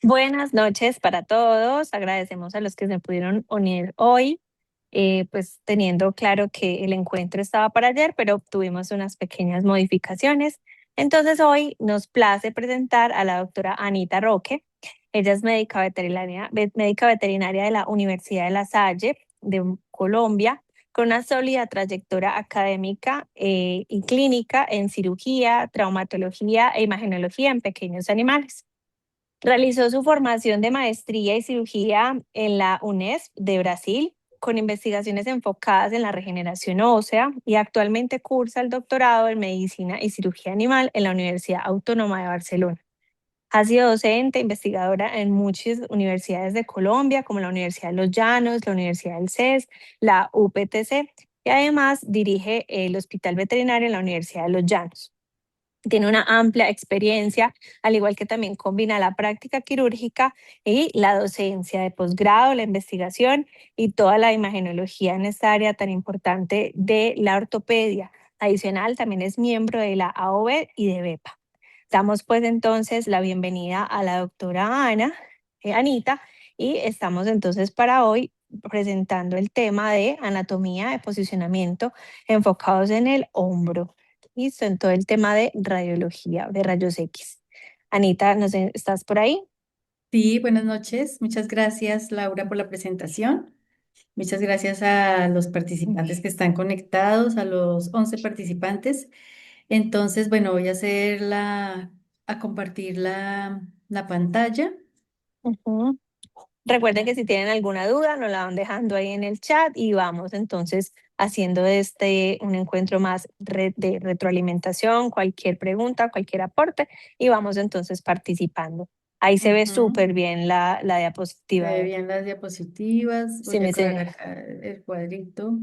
Buenas noches para todos. Agradecemos a los que se pudieron unir hoy, pues teniendo claro que el encuentro estaba para ayer, pero tuvimos unas pequeñas modificaciones. Entonces hoy nos place presentar a la doctora Anita Roque. Ella es médica veterinaria de la Universidad de La Salle de Colombia, con una sólida trayectoria académica y clínica en cirugía, traumatología e imagenología en pequeños animales. Realizó su formación de maestría y cirugía en la UNESP de Brasil, con investigaciones enfocadas en la regeneración ósea, y actualmente cursa el doctorado en medicina y cirugía animal en la Universidad Autónoma de Barcelona. Ha sido docente, investigadora en muchas universidades de Colombia, como la Universidad de Los Llanos, la Universidad del CES, la UPTC, y además dirige el Hospital Veterinario en la Universidad de Los Llanos. Tiene una amplia experiencia, al igual que también combina la práctica quirúrgica y la docencia de posgrado, la investigación y toda la imagenología en esta área tan importante de la ortopedia. Adicional, también es miembro de la AOV y de BEPA. Damos pues entonces la bienvenida a la doctora Anita, y estamos entonces para hoy presentando el tema de anatomía de posicionamiento enfocados en el hombro. Listo, en todo el tema de radiología, de rayos X. Anita, no sé, ¿estás por ahí? Sí, buenas noches. Muchas gracias, Laura, por la presentación. Muchas gracias a los participantes que están conectados, a los 11 participantes. Entonces, bueno, voy a a compartir la pantalla. Ujú. Recuerden que si tienen alguna duda, nos la van dejando ahí en el chat y vamos entonces haciendo este un encuentro más de retroalimentación, cualquier pregunta, cualquier aporte, y vamos entonces participando. Ahí se ve Ujú. súper bien la Se ve diapositiva. bien las diapositivas. Sí, Voy a mi correr señora. acá el cuadrito.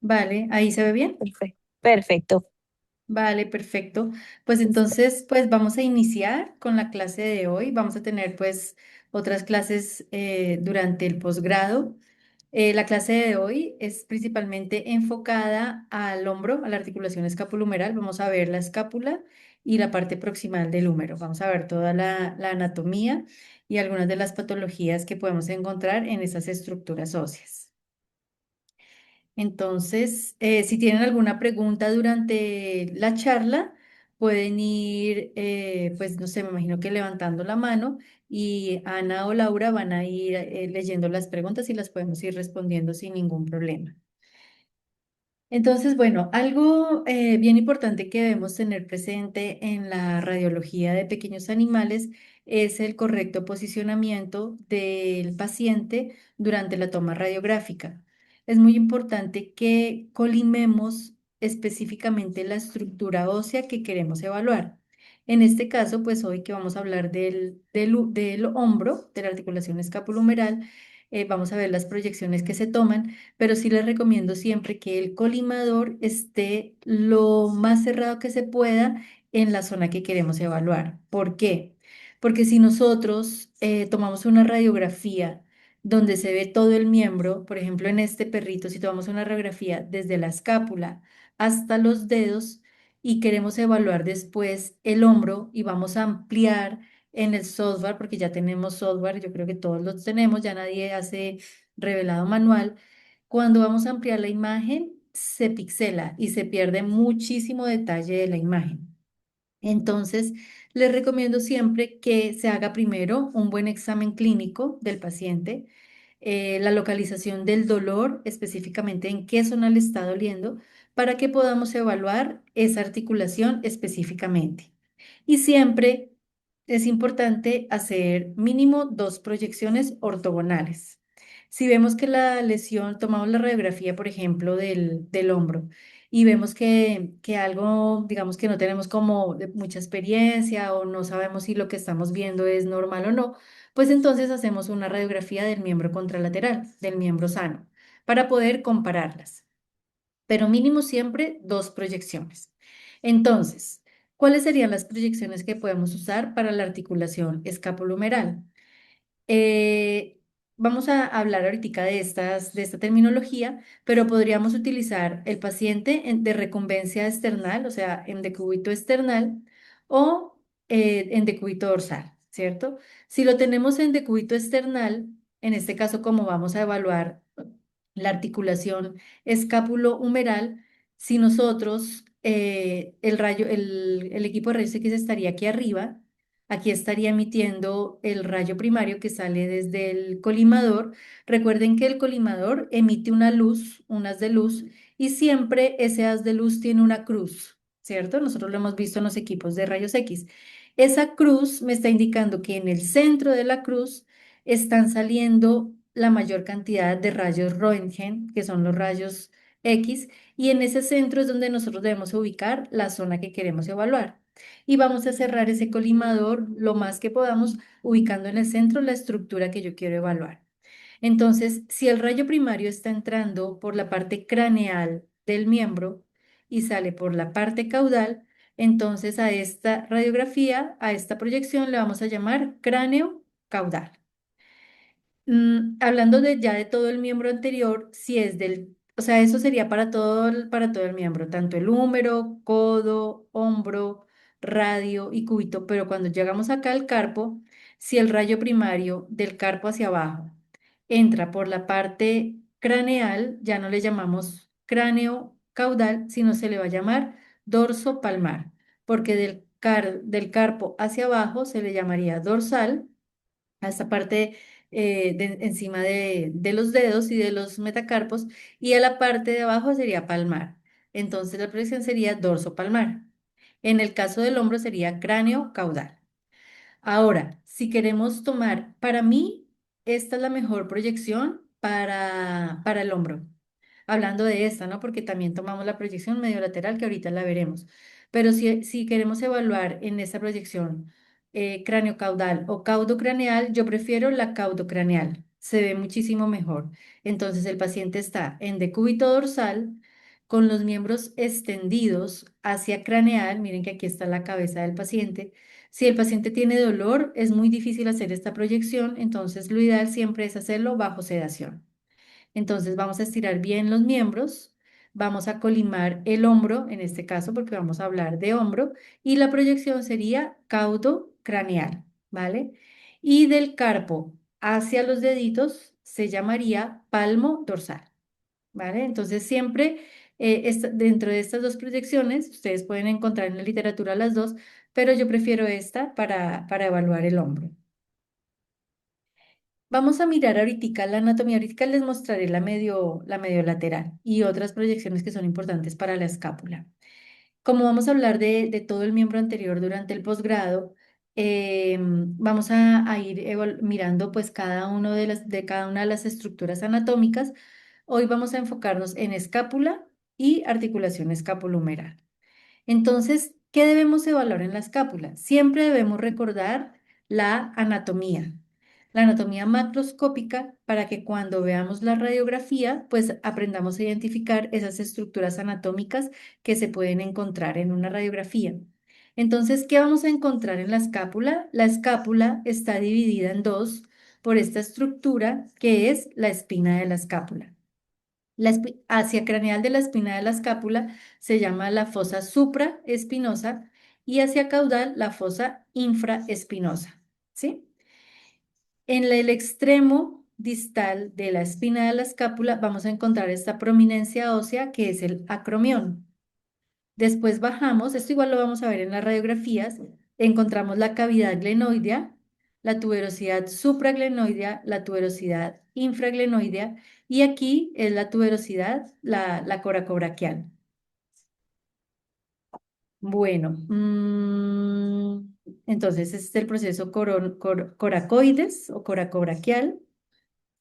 Vale, ahí se ve bien. Perfecto. Perfecto. Vale, perfecto. Pues entonces, pues vamos a iniciar con la clase de hoy. Vamos a tener pues otras clases durante el posgrado. La clase de hoy es principalmente enfocada al hombro, a la articulación escapulohumeral. Vamos a ver la escápula y la parte proximal del húmero. Vamos a ver toda la anatomía y algunas de las patologías que podemos encontrar en esas estructuras óseas. Entonces, si tienen alguna pregunta durante la charla, pueden ir, pues no sé, me imagino que levantando la mano y Ana o Laura van a ir leyendo las preguntas y las podemos ir respondiendo sin ningún problema. Entonces, bueno, algo bien importante que debemos tener presente en la radiología de pequeños animales es el correcto posicionamiento del paciente durante la toma radiográfica. Es muy importante que colimemos específicamente la estructura ósea que queremos evaluar. En este caso, pues hoy que vamos a hablar del hombro, de la articulación escapulohumeral, vamos a ver las proyecciones que se toman, pero sí les recomiendo siempre que el colimador esté lo más cerrado que se pueda en la zona que queremos evaluar. ¿Por qué? Porque si nosotros tomamos una radiografía donde se ve todo el miembro, por ejemplo, en este perrito, si tomamos una radiografía desde la escápula hasta los dedos y queremos evaluar después el hombro y vamos a ampliar en el software, porque ya tenemos software, yo creo que todos los tenemos, ya nadie hace revelado manual. Cuando vamos a ampliar la imagen, se pixela y se pierde muchísimo detalle de la imagen. Entonces, les recomiendo siempre que se haga primero un buen examen clínico del paciente, la localización del dolor, específicamente en qué zona le está doliendo, para que podamos evaluar esa articulación específicamente. Y siempre es importante hacer mínimo dos proyecciones ortogonales. Si vemos que la lesión, tomamos la radiografía, por ejemplo, del hombro, y vemos que algo, digamos que no tenemos como mucha experiencia o no sabemos si lo que estamos viendo es normal o no, pues entonces hacemos una radiografía del miembro contralateral, del miembro sano, para poder compararlas. Pero mínimo siempre dos proyecciones. Entonces, ¿cuáles serían las proyecciones que podemos usar para la articulación escapulohumeral? Eh, Vamos a hablar ahorita de esta terminología, pero podríamos utilizar el paciente de recumbencia external, o sea, en decúbito external o en decúbito dorsal. ¿cierto? Si lo tenemos en decúbito external, en este caso como vamos a evaluar la articulación escápulo-humeral, si nosotros, el equipo de rayos X estaría aquí arriba, aquí estaría emitiendo el rayo primario que sale desde el colimador. Recuerden que el colimador emite una luz, un haz de luz, y siempre ese haz de luz tiene una cruz, ¿cierto? Nosotros lo hemos visto en los equipos de rayos X. Esa cruz me está indicando que en el centro de la cruz están saliendo la mayor cantidad de rayos Röntgen, que son los rayos X, y en ese centro es donde nosotros debemos ubicar la zona que queremos evaluar. Y vamos a cerrar ese colimador lo más que podamos, ubicando en el centro la estructura que yo quiero evaluar. Entonces, si el rayo primario está entrando por la parte craneal del miembro y sale por la parte caudal, entonces a esta radiografía, a esta proyección le vamos a llamar cráneo caudal. Hablando de ya de todo el miembro anterior, si es o sea, eso sería para todo el miembro, tanto el húmero, codo, hombro, radio y cúbito, pero cuando llegamos acá al carpo, si el rayo primario del carpo hacia abajo entra por la parte craneal, ya no le llamamos cráneo caudal, sino se le va a llamar dorso palmar, porque del carpo hacia abajo se le llamaría dorsal a esta parte encima de los dedos y de los metacarpos, y a la parte de abajo sería palmar. Entonces la proyección sería dorso palmar. En el caso del hombro sería cráneo caudal. Ahora, si queremos tomar, para mí, esta es la mejor proyección para el hombro. Hablando de esta, ¿no? Porque también tomamos la proyección medio lateral, que ahorita la veremos. Pero si queremos evaluar en esta proyección cráneo caudal o caudo craneal, yo prefiero la caudo craneal. Se ve muchísimo mejor. Entonces, el paciente está en decúbito dorsal, con los miembros extendidos hacia craneal. Miren que aquí está la cabeza del paciente. Si el paciente tiene dolor, es muy difícil hacer esta proyección, entonces lo ideal siempre es hacerlo bajo sedación. Entonces vamos a estirar bien los miembros, vamos a colimar el hombro, en este caso porque vamos a hablar de hombro, y la proyección sería caudo craneal, ¿vale? Y del carpo hacia los deditos se llamaría palmo dorsal, ¿vale? Entonces siempre dentro de estas dos proyecciones, ustedes pueden encontrar en la literatura las dos, pero yo prefiero esta para evaluar el hombro. Vamos a mirar ahorita la anatomía. Ahorita les mostraré la medio lateral y otras proyecciones que son importantes para la escápula. Como vamos a hablar de todo el miembro anterior durante el posgrado, vamos a ir mirando pues cada uno de cada una de las estructuras anatómicas. Hoy vamos a enfocarnos en escápula y articulación escapulohumeral. Entonces, ¿qué debemos evaluar en la escápula? Siempre debemos recordar la anatomía macroscópica, para que cuando veamos la radiografía, pues aprendamos a identificar esas estructuras anatómicas que se pueden encontrar en una radiografía. Entonces, ¿qué vamos a encontrar en la escápula? La escápula está dividida en dos por esta estructura que es la espina de la escápula. Hacia craneal de la espina de la escápula se llama la fosa supraespinosa y hacia caudal la fosa infraespinosa, ¿sí? En el extremo distal de la espina de la escápula vamos a encontrar esta prominencia ósea que es el acromión. Después bajamos, esto igual lo vamos a ver en las radiografías, encontramos la cavidad glenoidea, la tuberosidad supraglenoidea, la tuberosidad infraglenoidea y aquí es la tuberosidad, la coracobraquial. Bueno, entonces este es el proceso coracoides o coracobraquial.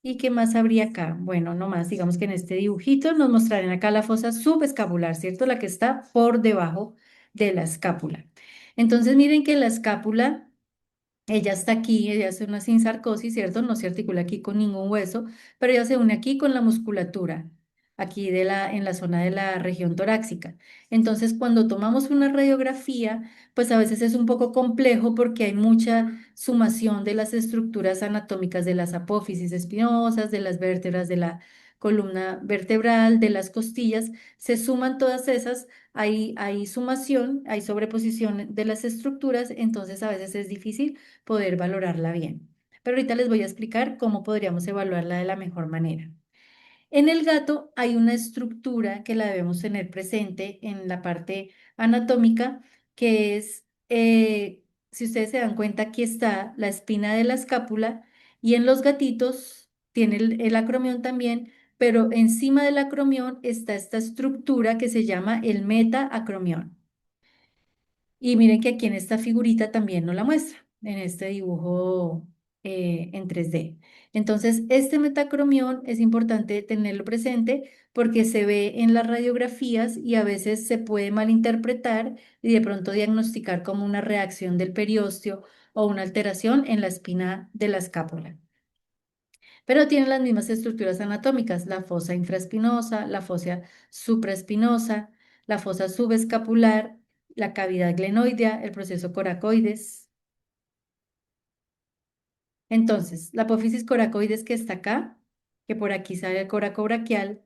¿Y qué más habría acá? Bueno, no más, digamos que en este dibujito nos mostrarán acá la fosa subescapular, ¿cierto? La que está por debajo de la escápula. Entonces miren que la escápula, ella está aquí, ella hace una sinsarcosis, ¿cierto? No se articula aquí con ningún hueso, pero ella se une aquí con la musculatura, aquí en la zona de la región torácica. Entonces, cuando tomamos una radiografía, pues a veces es un poco complejo porque hay mucha sumación de las estructuras anatómicas de las apófisis espinosas, de las vértebras columna vertebral, de las costillas, se suman todas esas, hay sumación, hay sobreposición de las estructuras, entonces a veces es difícil poder valorarla bien. Pero ahorita les voy a explicar cómo podríamos evaluarla de la mejor manera. En el gato hay una estructura que la debemos tener presente en la parte anatómica, que es, si ustedes se dan cuenta, aquí está la espina de la escápula y en los gatitos tiene el acromión también, pero encima del acromión está esta estructura que se llama el metaacromión. Y miren que aquí en esta figurita también nos la muestra, en este dibujo en 3D. Entonces, este metacromión es importante tenerlo presente porque se ve en las radiografías y a veces se puede malinterpretar y de pronto diagnosticar como una reacción del periósteo o una alteración en la espina de la escápula. Pero tienen las mismas estructuras anatómicas, la fosa infraespinosa, la fosa supraespinosa, la fosa subescapular, la cavidad glenoidea, el proceso coracoides. Entonces, la apófisis coracoides que está acá, que por aquí sale el coracobraquial,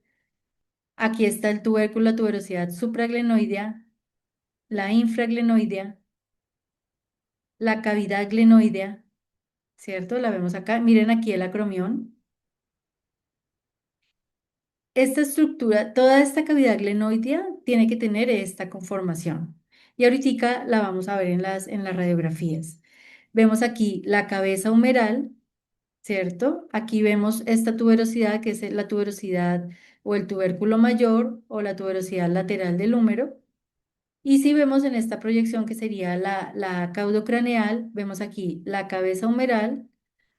aquí está el tubérculo, la tuberosidad supraglenoidea, la infraglenoidea, la cavidad glenoidea, ¿cierto? La vemos acá. Miren aquí el acromión. Esta estructura, toda esta cavidad glenoidea tiene que tener esta conformación. Y ahorita la vamos a ver en las radiografías. Vemos aquí la cabeza humeral, ¿cierto? Aquí vemos esta tuberosidad, que es la tuberosidad o el tubérculo mayor o la tuberosidad lateral del húmero. Y si vemos en esta proyección que sería la caudocraneal, vemos aquí la cabeza humeral,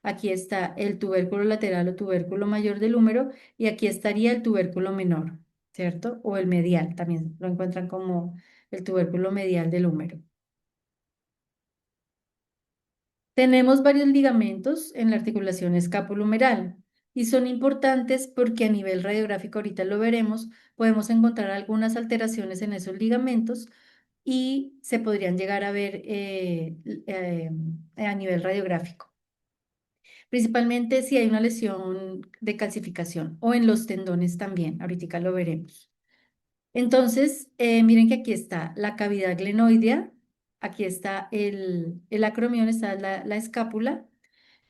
aquí está el tubérculo lateral o tubérculo mayor del húmero y aquí estaría el tubérculo menor, ¿cierto? O el medial, también lo encuentran como el tubérculo medial del húmero. Tenemos varios ligamentos en la articulación escapulohumeral y son importantes porque a nivel radiográfico, ahorita lo veremos, podemos encontrar algunas alteraciones en esos ligamentos y se podrían llegar a ver a nivel radiográfico, principalmente si hay una lesión de calcificación o en los tendones también, ahorita lo veremos. Entonces, miren que aquí está la cavidad glenoidea, aquí está el acromión, está la escápula.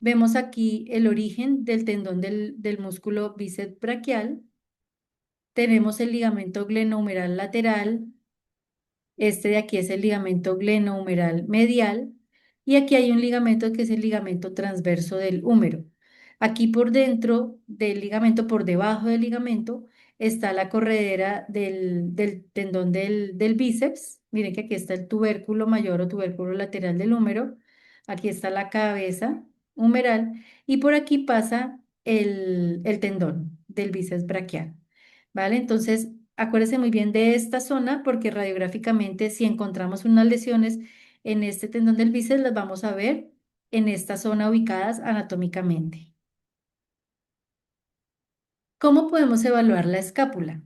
Vemos aquí el origen del tendón del músculo bíceps braquial. Tenemos el ligamento glenohumeral lateral. Este de aquí es el ligamento glenohumeral medial. Y aquí hay un ligamento que es el ligamento transverso del húmero. Aquí por dentro del ligamento, por debajo del ligamento, está la corredera del tendón del bíceps. Miren que aquí está el tubérculo mayor o tubérculo lateral del húmero. Aquí está la cabeza humeral y por aquí pasa el tendón del bíceps braquial. ¿Vale? Entonces, acuérdese muy bien de esta zona porque radiográficamente si encontramos unas lesiones en este tendón del bíceps, las vamos a ver en esta zona ubicadas anatómicamente. ¿Cómo podemos evaluar la escápula?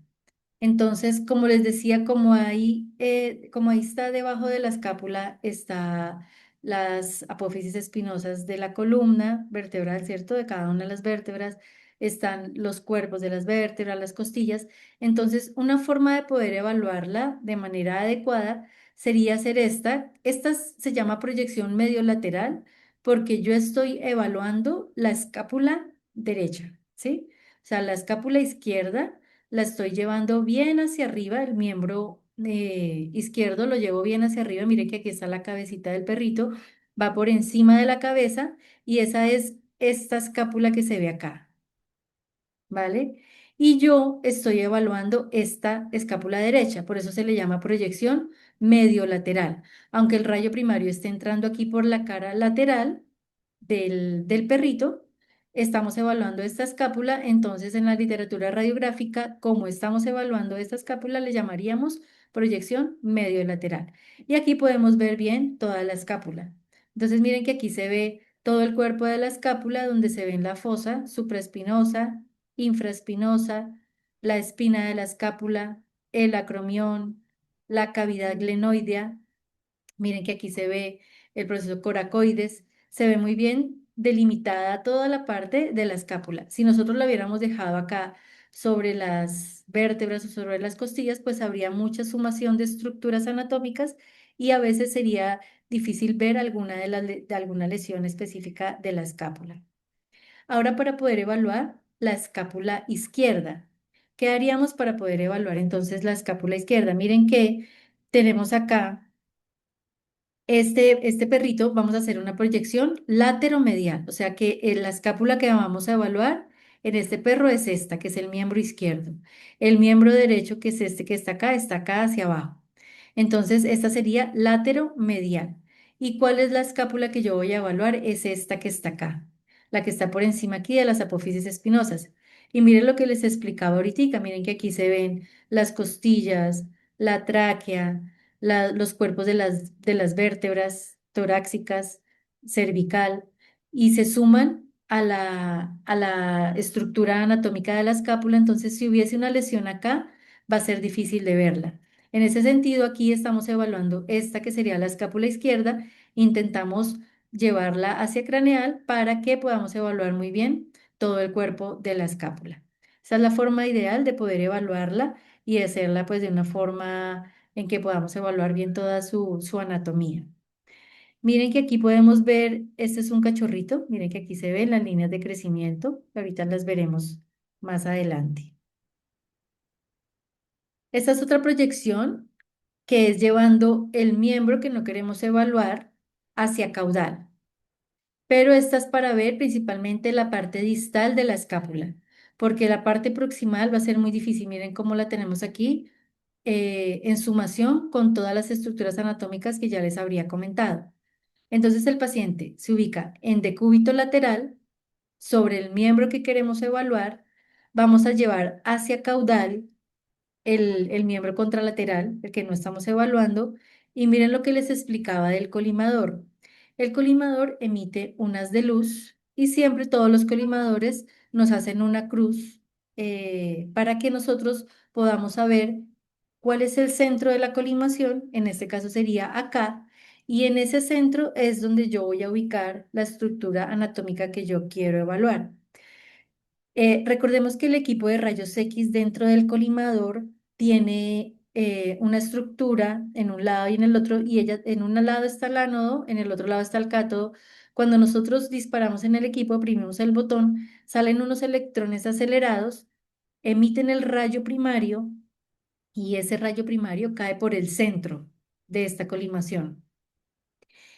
Entonces, como les decía, como ahí está debajo de la escápula, está las apófisis espinosas de la columna vertebral, ¿cierto? De cada una de las vértebras, están los cuerpos de las vértebras, las costillas. Entonces, una forma de poder evaluarla de manera adecuada sería hacer esta. Esta se llama proyección medio lateral porque yo estoy evaluando la escápula derecha, ¿sí? O sea, la escápula izquierda la estoy llevando bien hacia arriba, el miembro izquierdo lo llevo bien hacia arriba, mire que aquí está la cabecita del perrito, va por encima de la cabeza y esa es esta escápula que se ve acá, ¿vale? Y yo estoy evaluando esta escápula derecha, por eso se le llama proyección medio lateral, aunque el rayo primario esté entrando aquí por la cara lateral del perrito, estamos evaluando esta escápula, entonces en la literatura radiográfica, como estamos evaluando esta escápula, le llamaríamos proyección medio lateral. Y aquí podemos ver bien toda la escápula. Entonces miren que aquí se ve todo el cuerpo de la escápula, donde se ven la fosa supraespinosa, infraespinosa, la espina de la escápula, el acromión, la cavidad glenoidea. Miren que aquí se ve el proceso coracoides, se ve muy bien delimitada toda la parte de la escápula. Si nosotros la hubiéramos dejado acá sobre las vértebras o sobre las costillas, pues habría mucha sumación de estructuras anatómicas y a veces sería difícil ver alguna de alguna lesión específica de la escápula. Ahora para poder evaluar la escápula izquierda. ¿Qué haríamos para poder evaluar entonces la escápula izquierda? Miren que tenemos acá este perrito, vamos a hacer una proyección lateromedial, o sea que la escápula que vamos a evaluar en este perro es esta, que es el miembro izquierdo. El miembro derecho, que es este que está acá hacia abajo. Entonces, esta sería lateromedial. ¿Y cuál es la escápula que yo voy a evaluar? Es esta que está acá, la que está por encima aquí de las apófisis espinosas. Y miren lo que les explicaba ahorita, miren que aquí se ven las costillas, la tráquea, los cuerpos de las vértebras torácicas, cervical, y se suman a la estructura anatómica de la escápula. Entonces, si hubiese una lesión acá, va a ser difícil de verla. En ese sentido, aquí estamos evaluando esta que sería la escápula izquierda. Intentamos llevarla hacia craneal para que podamos evaluar muy bien todo el cuerpo de la escápula. Esa es la forma ideal de poder evaluarla y hacerla pues de una forma en que podamos evaluar bien toda su anatomía. Miren que aquí podemos ver, este es un cachorrito, miren que aquí se ven las líneas de crecimiento, ahorita las veremos más adelante. Esta es otra proyección que es llevando el miembro que no queremos evaluar hacia caudal, pero esta es para ver principalmente la parte distal de la escápula, porque la parte proximal va a ser muy difícil. Miren cómo la tenemos aquí en sumación con todas las estructuras anatómicas que ya les habría comentado. Entonces el paciente se ubica en decúbito lateral sobre el miembro que queremos evaluar. Vamos a llevar hacia caudal el miembro contralateral, el que no estamos evaluando, y miren lo que les explicaba del colimador. El colimador emite unas de luz y siempre todos los colimadores nos hacen una cruz para que nosotros podamos saber cuál es el centro de la colimación, en este caso sería acá, y en ese centro es donde yo voy a ubicar la estructura anatómica que yo quiero evaluar. Recordemos que el equipo de rayos X dentro del colimador tiene una estructura en un lado y en el otro, y ella en un lado está el ánodo, en el otro lado está el cátodo. Cuando nosotros disparamos en el equipo, oprimimos el botón, salen unos electrones acelerados, emiten el rayo primario y ese rayo primario cae por el centro de esta colimación.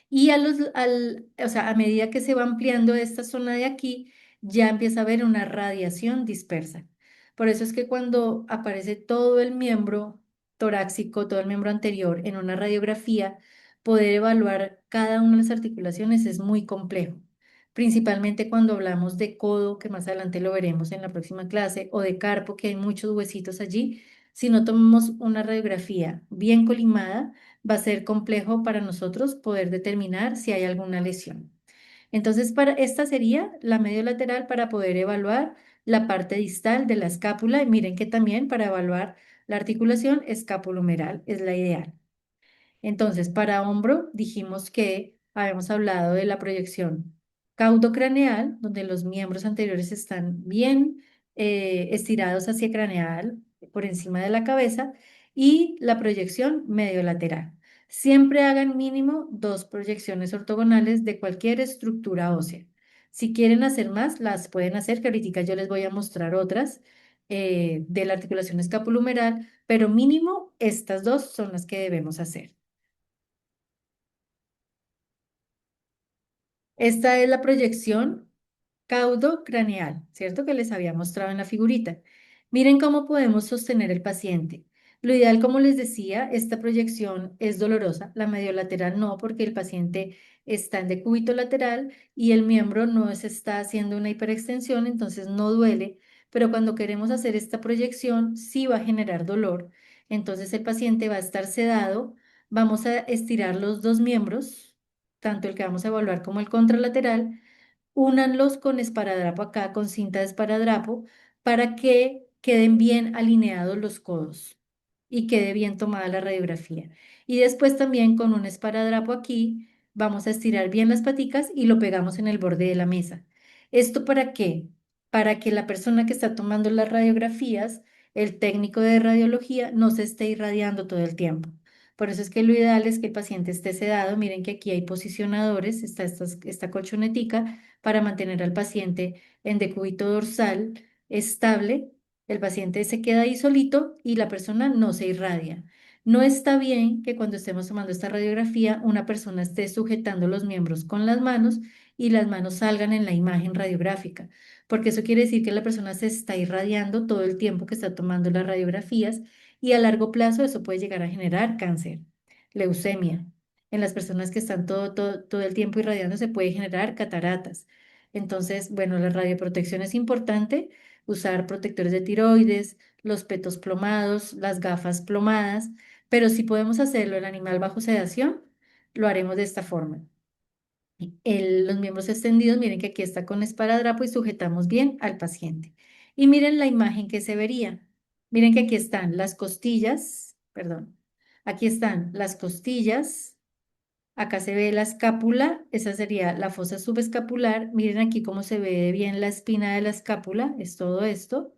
Y o sea, a medida que se va ampliando esta zona de aquí, ya empieza a haber una radiación dispersa. Por eso es que cuando aparece todo el miembro torácico, todo el miembro anterior en una radiografía, poder evaluar cada una de las articulaciones es muy complejo. Principalmente cuando hablamos de codo, que más adelante lo veremos en la próxima clase, o de carpo, que hay muchos huesitos allí. Si no tomamos una radiografía bien colimada, va a ser complejo para nosotros poder determinar si hay alguna lesión. Entonces, para esta sería la medio lateral para poder evaluar la parte distal de la escápula. Y miren que también para evaluar la articulación escapulohumeral es la ideal. Entonces, para hombro dijimos que habíamos hablado de la proyección caudocraneal, donde los miembros anteriores están bien estirados hacia craneal, por encima de la cabeza, y la proyección medio lateral. Siempre hagan mínimo 2 proyecciones ortogonales de cualquier estructura ósea. Si quieren hacer más, las pueden hacer, que ahorita yo les voy a mostrar otras de la articulación escapulohumeral, pero mínimo estas dos son las que debemos hacer. Esta es la proyección caudocraneal, ¿cierto? Que les había mostrado en la figurita. Miren cómo podemos sostener el paciente. Lo ideal, como les decía, esta proyección es dolorosa, la mediolateral no, porque el paciente está en decúbito lateral y el miembro no se está haciendo una hiperextensión, entonces no duele, pero cuando queremos hacer esta proyección sí va a generar dolor. Entonces el paciente va a estar sedado, vamos a estirar los dos miembros, tanto el que vamos a evaluar como el contralateral, únanlos con esparadrapo acá, con cinta de esparadrapo, para que queden bien alineados los codos y quede bien tomada la radiografía. Y después también con un esparadrapo aquí vamos a estirar bien las paticas y lo pegamos en el borde de la mesa. ¿Esto para qué? para que la persona que está tomando las radiografías, el técnico de radiología, no se esté irradiando todo el tiempo. Por eso es que lo ideal es que el paciente esté sedado. Miren que aquí hay posicionadores, está esta colchonetica para mantener al paciente en decúbito dorsal estable. El paciente se queda ahí solito y la persona no se irradia. No está bien que cuando estemos tomando esta radiografía una persona esté sujetando los miembros con las manos y las manos salgan en la imagen radiográfica, porque eso quiere decir que la persona se está irradiando todo el tiempo que está tomando las radiografías y a largo plazo eso puede llegar a generar cáncer, leucemia. En las personas que están todo el tiempo irradiando se puede generar cataratas. Entonces, bueno, la radioprotección es importante, usar protectores de tiroides, los petos plomados, las gafas plomadas, pero si podemos hacerlo en animal bajo sedación, lo haremos de esta forma. Los miembros extendidos, miren que aquí está con esparadrapo y sujetamos bien al paciente. Y miren la imagen que se vería. Miren que aquí están las costillas, perdón, aquí están las costillas, acá se ve la escápula, esa sería la fosa subescapular. Miren aquí cómo se ve bien la espina de la escápula, es todo esto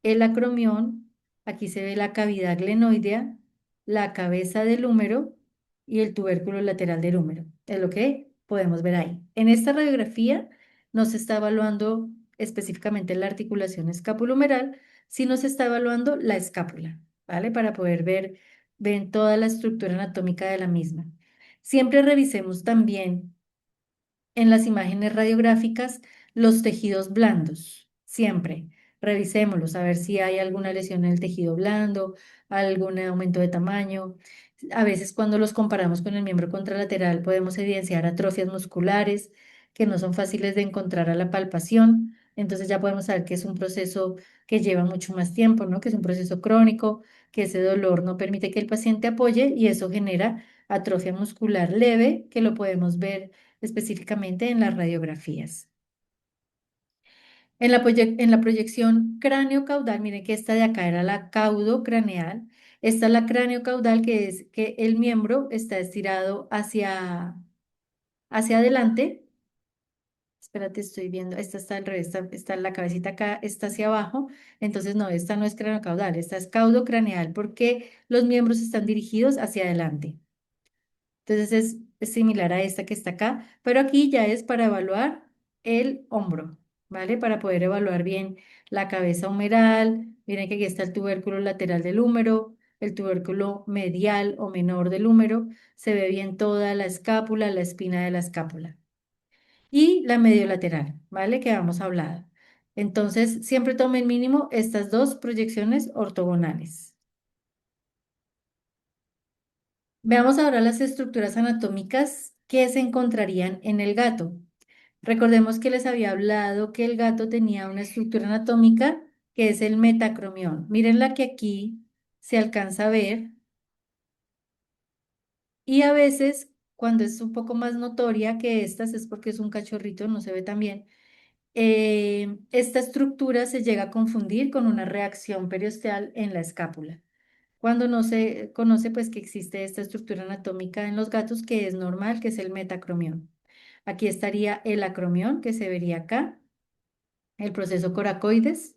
el acromión, aquí se ve la cavidad glenoidea, la cabeza del húmero y el tubérculo lateral del húmero. Es lo que podemos ver ahí. En esta radiografía no se está evaluando específicamente la articulación escapulohumeral, sino se está evaluando la escápula, ¿vale? Para poder ver toda la estructura anatómica de la misma. Siempre revisemos también en las imágenes radiográficas los tejidos blandos, siempre. Revisémoslos a ver si hay alguna lesión en el tejido blando, algún aumento de tamaño. A veces cuando los comparamos con el miembro contralateral podemos evidenciar atrofias musculares que no son fáciles de encontrar a la palpación. Entonces ya podemos saber que es un proceso que lleva mucho más tiempo, ¿no? Que es un proceso crónico, que ese dolor no permite que el paciente apoye y eso genera atrofia muscular leve, que lo podemos ver específicamente en las radiografías. En la proyección cráneo-caudal, miren que esta de acá era la caudo-craneal. Esta es la cráneo-caudal, que es que el miembro está estirado hacia adelante. Espérate, estoy viendo, esta está al revés, está la cabecita acá, está hacia abajo. Entonces, no, esta no es cráneo-caudal, esta es caudo-craneal, porque los miembros están dirigidos hacia adelante. Entonces es similar a esta que está acá, pero aquí ya es para evaluar el hombro, ¿vale? Para poder evaluar bien la cabeza humeral. Miren que aquí está el tubérculo lateral del húmero, el tubérculo medial o menor del húmero. Se ve bien toda la escápula, la espina de la escápula. Y la mediolateral, ¿vale? Que habíamos hablado. Entonces, siempre tomen mínimo estas dos proyecciones ortogonales. Veamos ahora las estructuras anatómicas que se encontrarían en el gato. Recordemos que les había hablado que el gato tenía una estructura anatómica que es el metacromión. Miren la que aquí se alcanza a ver y a veces cuando es un poco más notoria que estas es porque es un cachorrito, no se ve tan bien. Esta estructura se llega a confundir con una reacción periosteal en la escápula. Cuando no se conoce pues que existe esta estructura anatómica en los gatos que es normal, que es el metacromión. Aquí estaría el acromión que se vería acá, el proceso coracoides,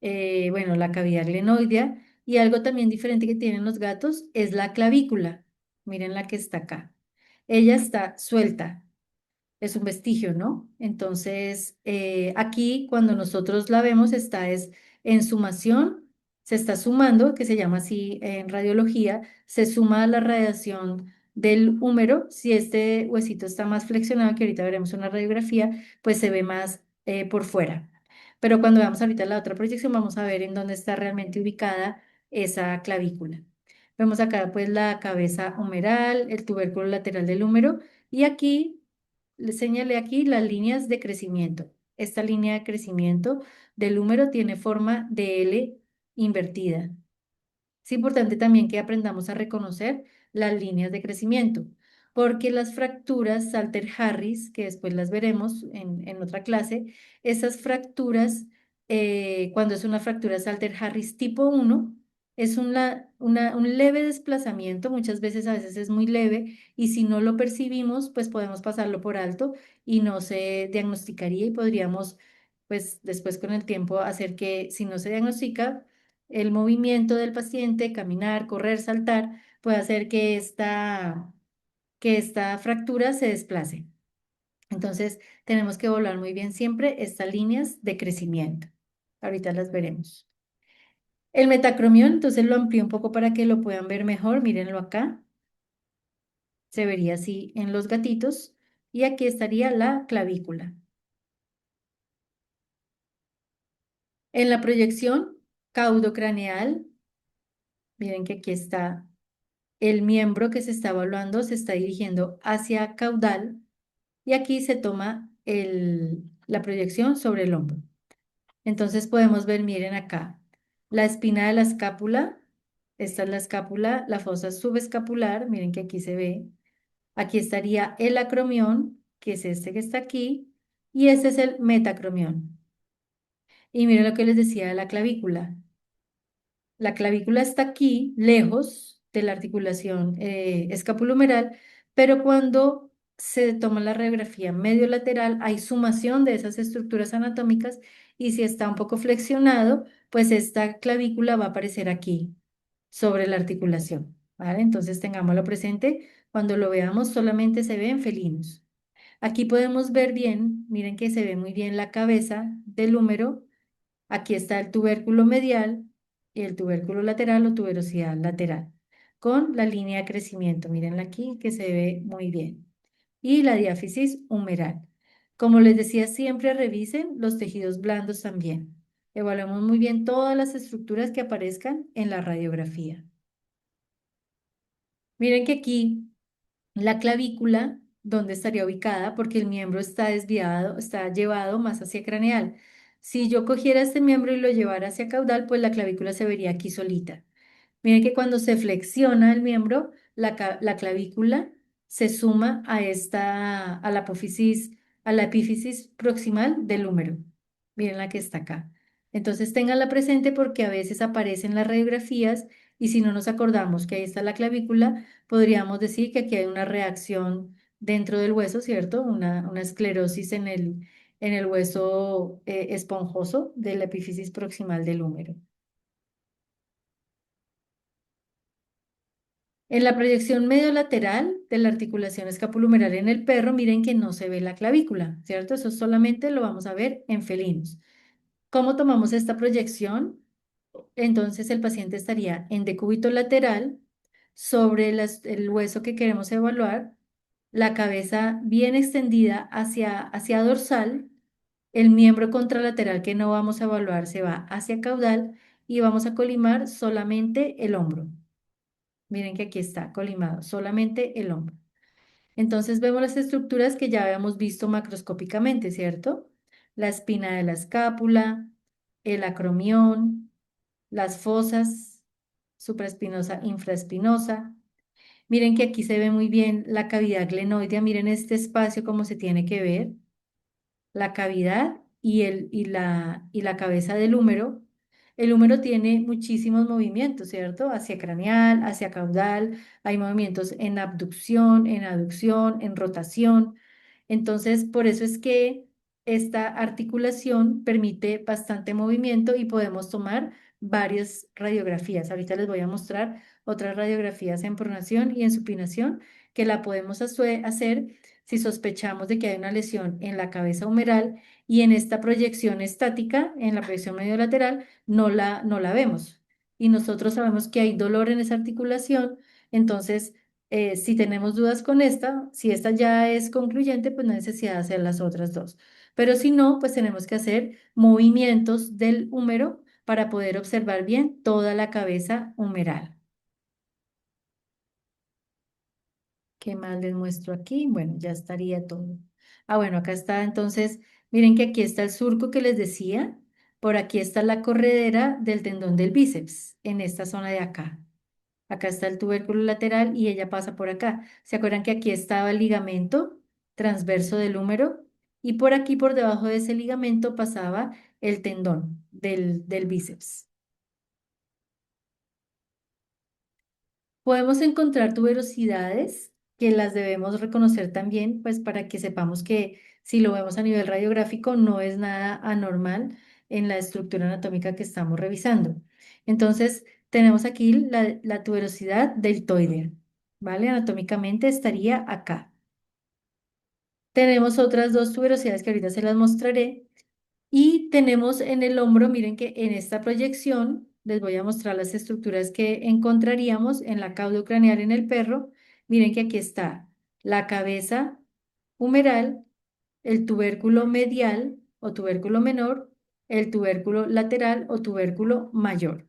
bueno, la cavidad glenoidea y algo también diferente que tienen los gatos es la clavícula. Miren la que está acá. Ella está suelta, es un vestigio, ¿no? Entonces, aquí cuando nosotros la vemos está es en sumación, se está sumando, que se llama así en radiología, se suma a la radiación del húmero. Si este huesito está más flexionado, que ahorita veremos una radiografía, pues se ve más por fuera. Pero cuando veamos ahorita la otra proyección, vamos a ver en dónde está realmente ubicada esa clavícula. Vemos acá pues la cabeza humeral, el tubérculo lateral del húmero y aquí le señalé aquí las líneas de crecimiento. Esta línea de crecimiento del húmero tiene forma de L invertida. Es importante también que aprendamos a reconocer las líneas de crecimiento, porque las fracturas Salter-Harris, que después las veremos en otra clase, esas fracturas, cuando es una fractura Salter-Harris tipo 1, es un leve desplazamiento, muchas veces a veces es muy leve, y si no lo percibimos, pues podemos pasarlo por alto y no se diagnosticaría y podríamos pues después con el tiempo hacer que si no se diagnostica, el movimiento del paciente, caminar, correr, saltar, puede hacer que esta fractura se desplace. Entonces, tenemos que evaluar muy bien siempre estas líneas de crecimiento. Ahorita las veremos. El metacromión, entonces lo amplío un poco para que lo puedan ver mejor. Mírenlo acá. Se vería así en los gatitos. Y aquí estaría la clavícula. En la proyección caudocraneal, miren que aquí está el miembro que se está evaluando, se está dirigiendo hacia caudal y aquí se toma la proyección sobre el hombro. Entonces podemos ver, miren acá, la espina de la escápula, esta es la escápula, la fosa subescapular, miren que aquí se ve, aquí estaría el acromión, que es este que está aquí, y este es el metacromión. Y miren lo que les decía de la clavícula. La clavícula está aquí, lejos de la articulación escapulohumeral, pero cuando se toma la radiografía medio lateral, hay sumación de esas estructuras anatómicas y si está un poco flexionado, pues esta clavícula va a aparecer aquí, sobre la articulación, ¿vale? Entonces tengámoslo presente, cuando lo veamos solamente se ve en felinos. Aquí podemos ver bien, miren que se ve muy bien la cabeza del húmero. Aquí está el tubérculo medial y el tubérculo lateral o tuberosidad lateral, con la línea de crecimiento. Mírenla aquí que se ve muy bien. Y la diáfisis humeral. Como les decía, siempre revisen los tejidos blandos también. Evaluamos muy bien todas las estructuras que aparezcan en la radiografía. Miren que aquí la clavícula, ¿dónde estaría ubicada? Porque el miembro está desviado, está llevado más hacia craneal. Si yo cogiera este miembro y lo llevara hacia caudal, pues la clavícula se vería aquí solita. Miren que cuando se flexiona el miembro, la clavícula se suma a la apófisis, a la epífisis proximal del húmero. Miren la que está acá. Entonces, ténganla presente porque a veces aparecen las radiografías y si no nos acordamos que ahí está la clavícula, podríamos decir que aquí hay una reacción dentro del hueso, ¿cierto? Una esclerosis en el hueso esponjoso de la epífisis proximal del húmero. En la proyección medio lateral de la articulación escapulohumeral en el perro, miren que no se ve la clavícula, ¿cierto? Eso solamente lo vamos a ver en felinos. ¿Cómo tomamos esta proyección? Entonces el paciente estaría en decúbito lateral sobre el hueso que queremos evaluar, la cabeza bien extendida hacia dorsal, el miembro contralateral que no vamos a evaluar se va hacia caudal y vamos a colimar solamente el hombro. Miren que aquí está colimado, solamente el hombro. Entonces vemos las estructuras que ya habíamos visto macroscópicamente, ¿cierto? La espina de la escápula, el acromión, las fosas supraespinosa, infraespinosa. Miren que aquí se ve muy bien la cavidad glenoidea, miren este espacio como se tiene que ver la cavidad y la cabeza del húmero. El húmero tiene muchísimos movimientos, ¿cierto? Hacia craneal, hacia caudal, hay movimientos en abducción, en aducción, en rotación. Entonces, por eso es que esta articulación permite bastante movimiento y podemos tomar varias radiografías. Ahorita les voy a mostrar otras radiografías en pronación y en supinación que la podemos hacer si sospechamos de que hay una lesión en la cabeza humeral y en esta proyección estática, en la proyección medio lateral, no la vemos. Y nosotros sabemos que hay dolor en esa articulación, entonces, si tenemos dudas con esta, si esta ya es concluyente, pues no hay necesidad de hacer las otras dos. Pero si no, pues tenemos que hacer movimientos del húmero para poder observar bien toda la cabeza humeral. ¿Qué más les muestro aquí? Bueno, ya estaría todo. Ah, bueno, acá está. Entonces, miren que aquí está el surco que les decía. Por aquí está la corredera del tendón del bíceps, en esta zona de acá. Acá está el tubérculo lateral y ella pasa por acá. ¿Se acuerdan que aquí estaba el ligamento transverso del húmero? Y por aquí, por debajo de ese ligamento, pasaba el tendón del bíceps. Podemos encontrar tuberosidades que las debemos reconocer también, pues para que sepamos que si lo vemos a nivel radiográfico no es nada anormal en la estructura anatómica que estamos revisando. Entonces, tenemos aquí la tuberosidad deltoidea, ¿vale? Anatómicamente estaría acá. Tenemos otras dos tuberosidades que ahorita se las mostraré. Y tenemos en el hombro, miren que en esta proyección les voy a mostrar las estructuras que encontraríamos en la cauda craneal en el perro. Miren que aquí está la cabeza humeral, el tubérculo medial o tubérculo menor, el tubérculo lateral o tubérculo mayor.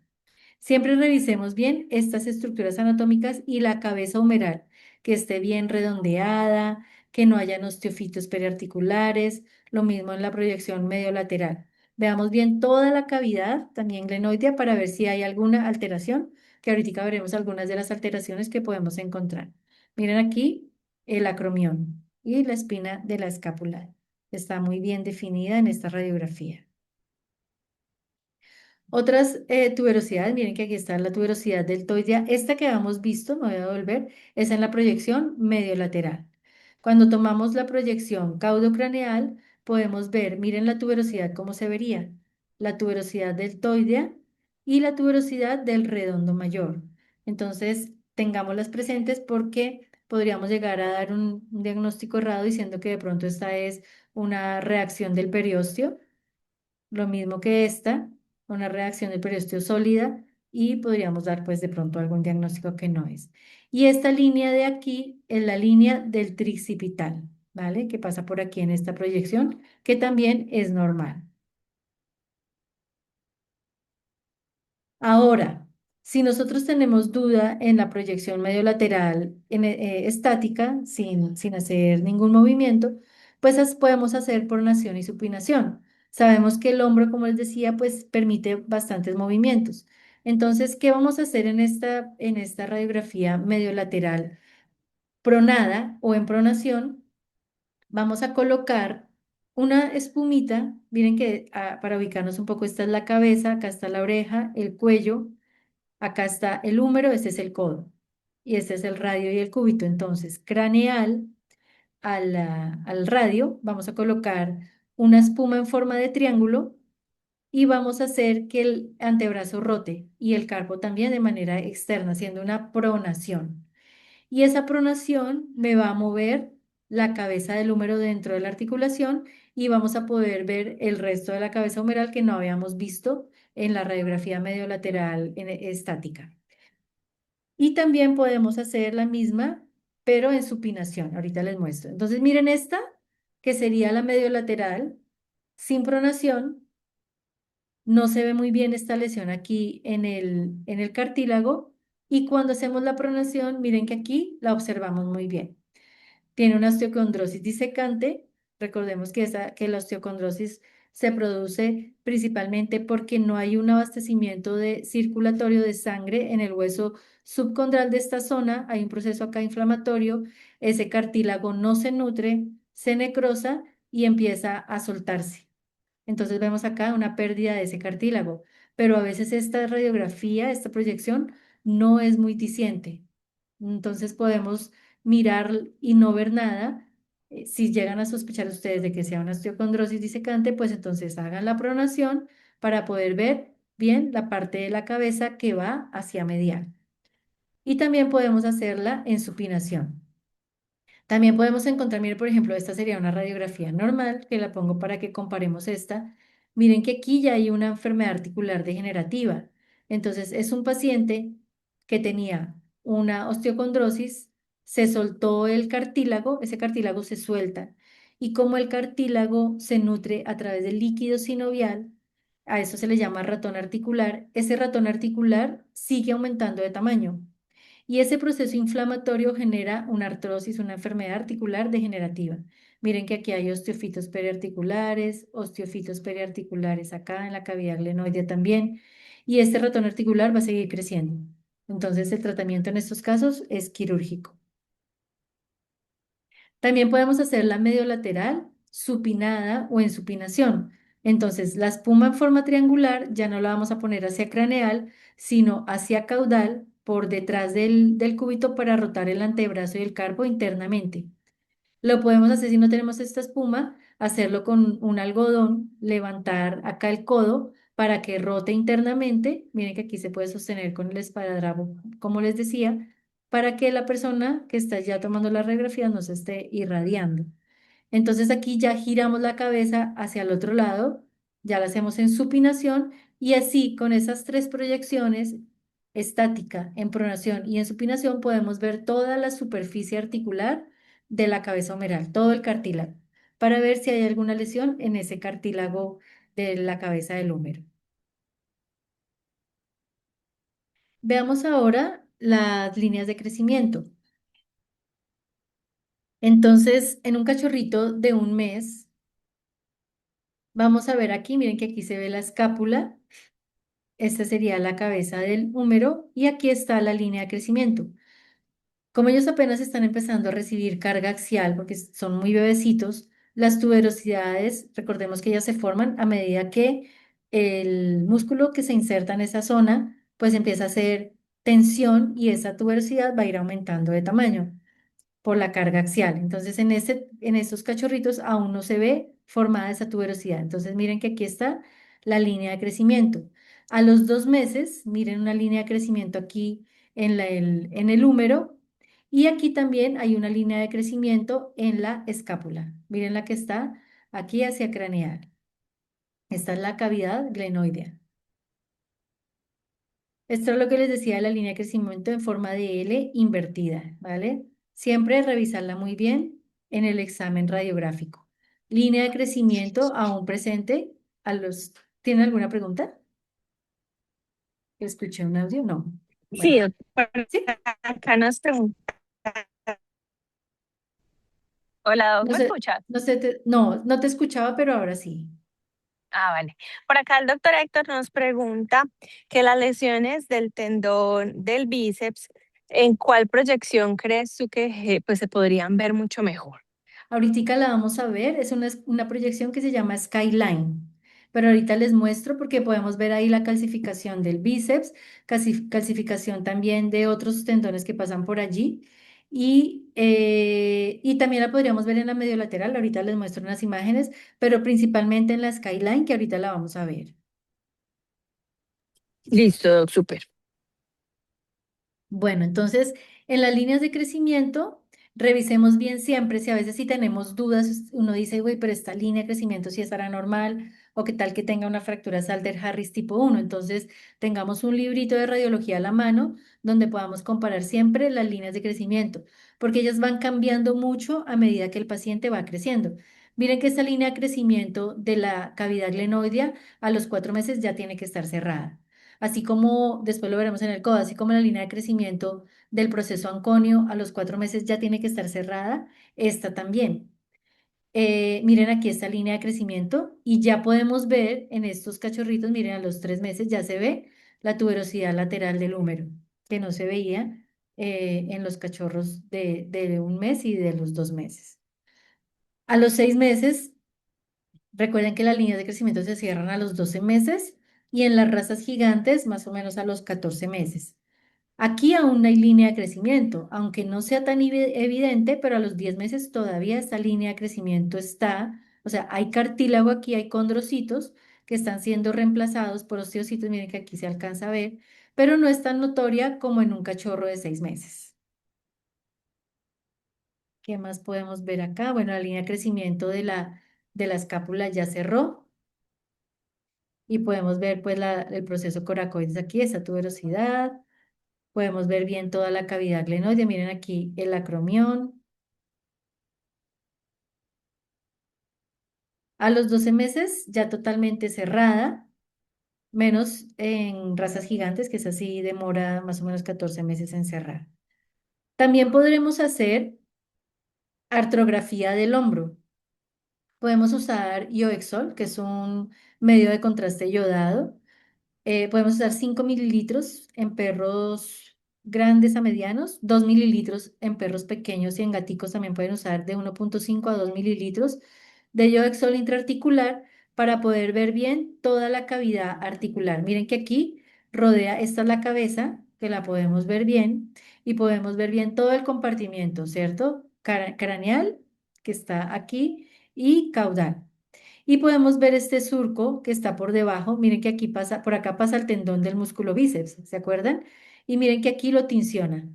Siempre revisemos bien estas estructuras anatómicas y la cabeza humeral, que esté bien redondeada, que no hayan osteofitos periarticulares, lo mismo en la proyección mediolateral. Veamos bien toda la cavidad, también glenoidea, para ver si hay alguna alteración, que ahorita veremos algunas de las alteraciones que podemos encontrar. Miren aquí el acromión y la espina de la escápula. Está muy bien definida en esta radiografía. Otras tuberosidades, miren que aquí está la tuberosidad deltoidea. Esta que habíamos visto, me voy a volver, es en la proyección mediolateral. Cuando tomamos la proyección caudocraneal, podemos ver, miren la tuberosidad cómo se vería. La tuberosidad deltoidea y la tuberosidad del redondo mayor. Entonces, tengámoslas presentes porque podríamos llegar a dar un diagnóstico errado diciendo que de pronto esta es una reacción del periósteo, lo mismo que esta, una reacción del periósteo sólida y podríamos dar pues de pronto algún diagnóstico que no es. Y esta línea de aquí es la línea del tricipital, ¿vale? Que pasa por aquí en esta proyección, que también es normal. Ahora, si nosotros tenemos duda en la proyección mediolateral estática, sin hacer ningún movimiento, pues podemos hacer pronación y supinación. Sabemos que el hombro, como les decía, pues permite bastantes movimientos. Entonces, ¿qué vamos a hacer en esta radiografía mediolateral pronada o en pronación? Vamos a colocar una espumita. Miren que para ubicarnos un poco, esta es la cabeza, acá está la oreja, el cuello. Acá está el húmero, este es el codo y este es el radio y el cúbito. Entonces, craneal al radio, vamos a colocar una espuma en forma de triángulo y vamos a hacer que el antebrazo rote y el carpo también de manera externa, haciendo una pronación. Y esa pronación me va a mover la cabeza del húmero dentro de la articulación y vamos a poder ver el resto de la cabeza humeral que no habíamos visto en la radiografía mediolateral estática. Y también podemos hacer la misma, pero en supinación. Ahorita les muestro. Entonces, miren esta, que sería la mediolateral, sin pronación. No se ve muy bien esta lesión aquí en el cartílago. Y cuando hacemos la pronación, miren que aquí la observamos muy bien. Tiene una osteocondrosis disecante. Recordemos que la osteocondrosis se produce principalmente porque no hay un abastecimiento circulatorio de sangre en el hueso subcondral de esta zona. Hay un proceso acá inflamatorio. Ese cartílago no se nutre, se necrosa y empieza a soltarse. Entonces vemos acá una pérdida de ese cartílago. Pero a veces esta radiografía, esta proyección, no es muy diciente. Entonces podemos mirar y no ver nada. Si llegan a sospechar ustedes de que sea una osteocondrosis disecante, pues entonces hagan la pronación para poder ver bien la parte de la cabeza que va hacia medial. Y también podemos hacerla en supinación. También podemos encontrar, miren, por ejemplo, esta sería una radiografía normal, que la pongo para que comparemos esta. Miren que aquí ya hay una enfermedad articular degenerativa. Entonces, es un paciente que tenía una osteocondrosis, se soltó el cartílago, ese cartílago se suelta. Y como el cartílago se nutre a través del líquido sinovial, a eso se le llama ratón articular, ese ratón articular sigue aumentando de tamaño. Y ese proceso inflamatorio genera una artrosis, una enfermedad articular degenerativa. Miren que aquí hay osteofitos periarticulares acá en la cavidad glenoidea también. Y este ratón articular va a seguir creciendo. Entonces, el tratamiento en estos casos es quirúrgico. También podemos hacer la mediolateral, supinada o en supinación. Entonces, la espuma en forma triangular ya no la vamos a poner hacia craneal, sino hacia caudal por detrás del cúbito para rotar el antebrazo y el carpo internamente. Lo podemos hacer si no tenemos esta espuma, hacerlo con un algodón, levantar acá el codo para que rote internamente. Miren que aquí se puede sostener con el esparadrapo, como les decía, para que la persona que está ya tomando la radiografía no se esté irradiando. Entonces aquí ya giramos la cabeza hacia el otro lado, ya la hacemos en supinación y así con esas tres proyecciones, estática, en pronación y en supinación, podemos ver toda la superficie articular de la cabeza humeral, todo el cartílago, para ver si hay alguna lesión en ese cartílago de la cabeza del húmero. Veamos ahora las líneas de crecimiento. Entonces, en un cachorrito de un mes, vamos a ver aquí, miren que aquí se ve la escápula. Esta sería la cabeza del húmero y aquí está la línea de crecimiento. Como ellos apenas están empezando a recibir carga axial porque son muy bebecitos, las tuberosidades, recordemos que ellas se forman a medida que el músculo que se inserta en esa zona, pues empieza a hacer tensión y esa tuberosidad va a ir aumentando de tamaño por la carga axial. Entonces, en estos cachorritos aún no se ve formada esa tuberosidad. Entonces, miren que aquí está la línea de crecimiento. A los 2 meses, miren una línea de crecimiento aquí en el húmero. Y aquí también hay una línea de crecimiento en la escápula. Miren la que está aquí hacia craneal. Esta es la cavidad glenoidea. Esto es lo que les decía de la línea de crecimiento en forma de L invertida, ¿vale? Siempre revisarla muy bien en el examen radiográfico. Línea de crecimiento aún presente a los... ¿Tienen alguna pregunta? ¿Escuché un audio? No. Sí, Bueno, por ¿sí? acá nos pregunta. Hola, Doc, No ¿me sé, escuchas? no te escuchaba, pero ahora sí. Ah, vale. Por acá el doctor Héctor nos pregunta que las lesiones del tendón del bíceps, ¿en cuál proyección crees tú que pues, se podrían ver mucho mejor? Ahorita la vamos a ver, es una proyección que se llama Skyline, pero ahorita les muestro porque podemos ver ahí la calcificación del bíceps, calcificación también de otros tendones que pasan por allí y también la podríamos ver en la medio lateral, ahorita les muestro unas imágenes, pero principalmente en la Skyline que ahorita la vamos a ver. Listo, Doc, súper. Bueno, entonces, en las líneas de crecimiento, revisemos bien siempre si a veces si tenemos dudas, uno dice, güey, pero esta línea de crecimiento sí estará normal o qué tal que tenga una fractura Salder-Harris tipo 1. Entonces, tengamos un librito de radiología a la mano donde podamos comparar siempre las líneas de crecimiento, porque ellas van cambiando mucho a medida que el paciente va creciendo. Miren que esta línea de crecimiento de la cavidad glenoidea a los 4 meses ya tiene que estar cerrada así como después lo veremos en el codo, así como la línea de crecimiento del proceso anconio a los 4 meses ya tiene que estar cerrada, esta también. Miren aquí esta línea de crecimiento y ya podemos ver en estos cachorritos, miren a los 3 meses ya se ve la tuberosidad lateral del húmero, que no se veía en los cachorros de un mes y de los 2 meses. A los 6 meses recuerden que las líneas de crecimiento se cierran a los 12 meses y en las razas gigantes más o menos a los 14 meses. Aquí aún no hay línea de crecimiento, aunque no sea tan evidente, pero a los 10 meses todavía esta línea de crecimiento está, o sea, hay cartílago aquí, hay condrocitos que están siendo reemplazados por osteocitos, miren que aquí se alcanza a ver, pero no es tan notoria como en un cachorro de 6 meses. ¿Qué más podemos ver acá? Bueno, la línea de crecimiento de la escápula ya cerró. Y podemos ver pues el proceso coracoides aquí, esta tuberosidad, podemos ver bien toda la cavidad glenoide, miren aquí el acromión. A los 12 meses ya totalmente cerrada, menos en razas gigantes, que es así, demora más o menos 14 meses en cerrar. También podremos hacer artrografía del hombro. Podemos usar Ioexol, que es un medio de contraste yodado. Podemos usar 5 mililitros en perros grandes a medianos, 2 mililitros en perros pequeños y en gaticos también pueden usar de 1,5 a 2 mililitros de Yoexol intraarticular para poder ver bien toda la cavidad articular. Miren que aquí rodea, esta es la cabeza que la podemos ver bien y podemos ver bien todo el compartimiento, ¿cierto? Craneal, que está aquí, y caudal. Y podemos ver este surco que está por debajo. Miren que aquí pasa, por acá pasa el tendón del músculo bíceps, ¿se acuerdan? Y miren que aquí lo tinciona.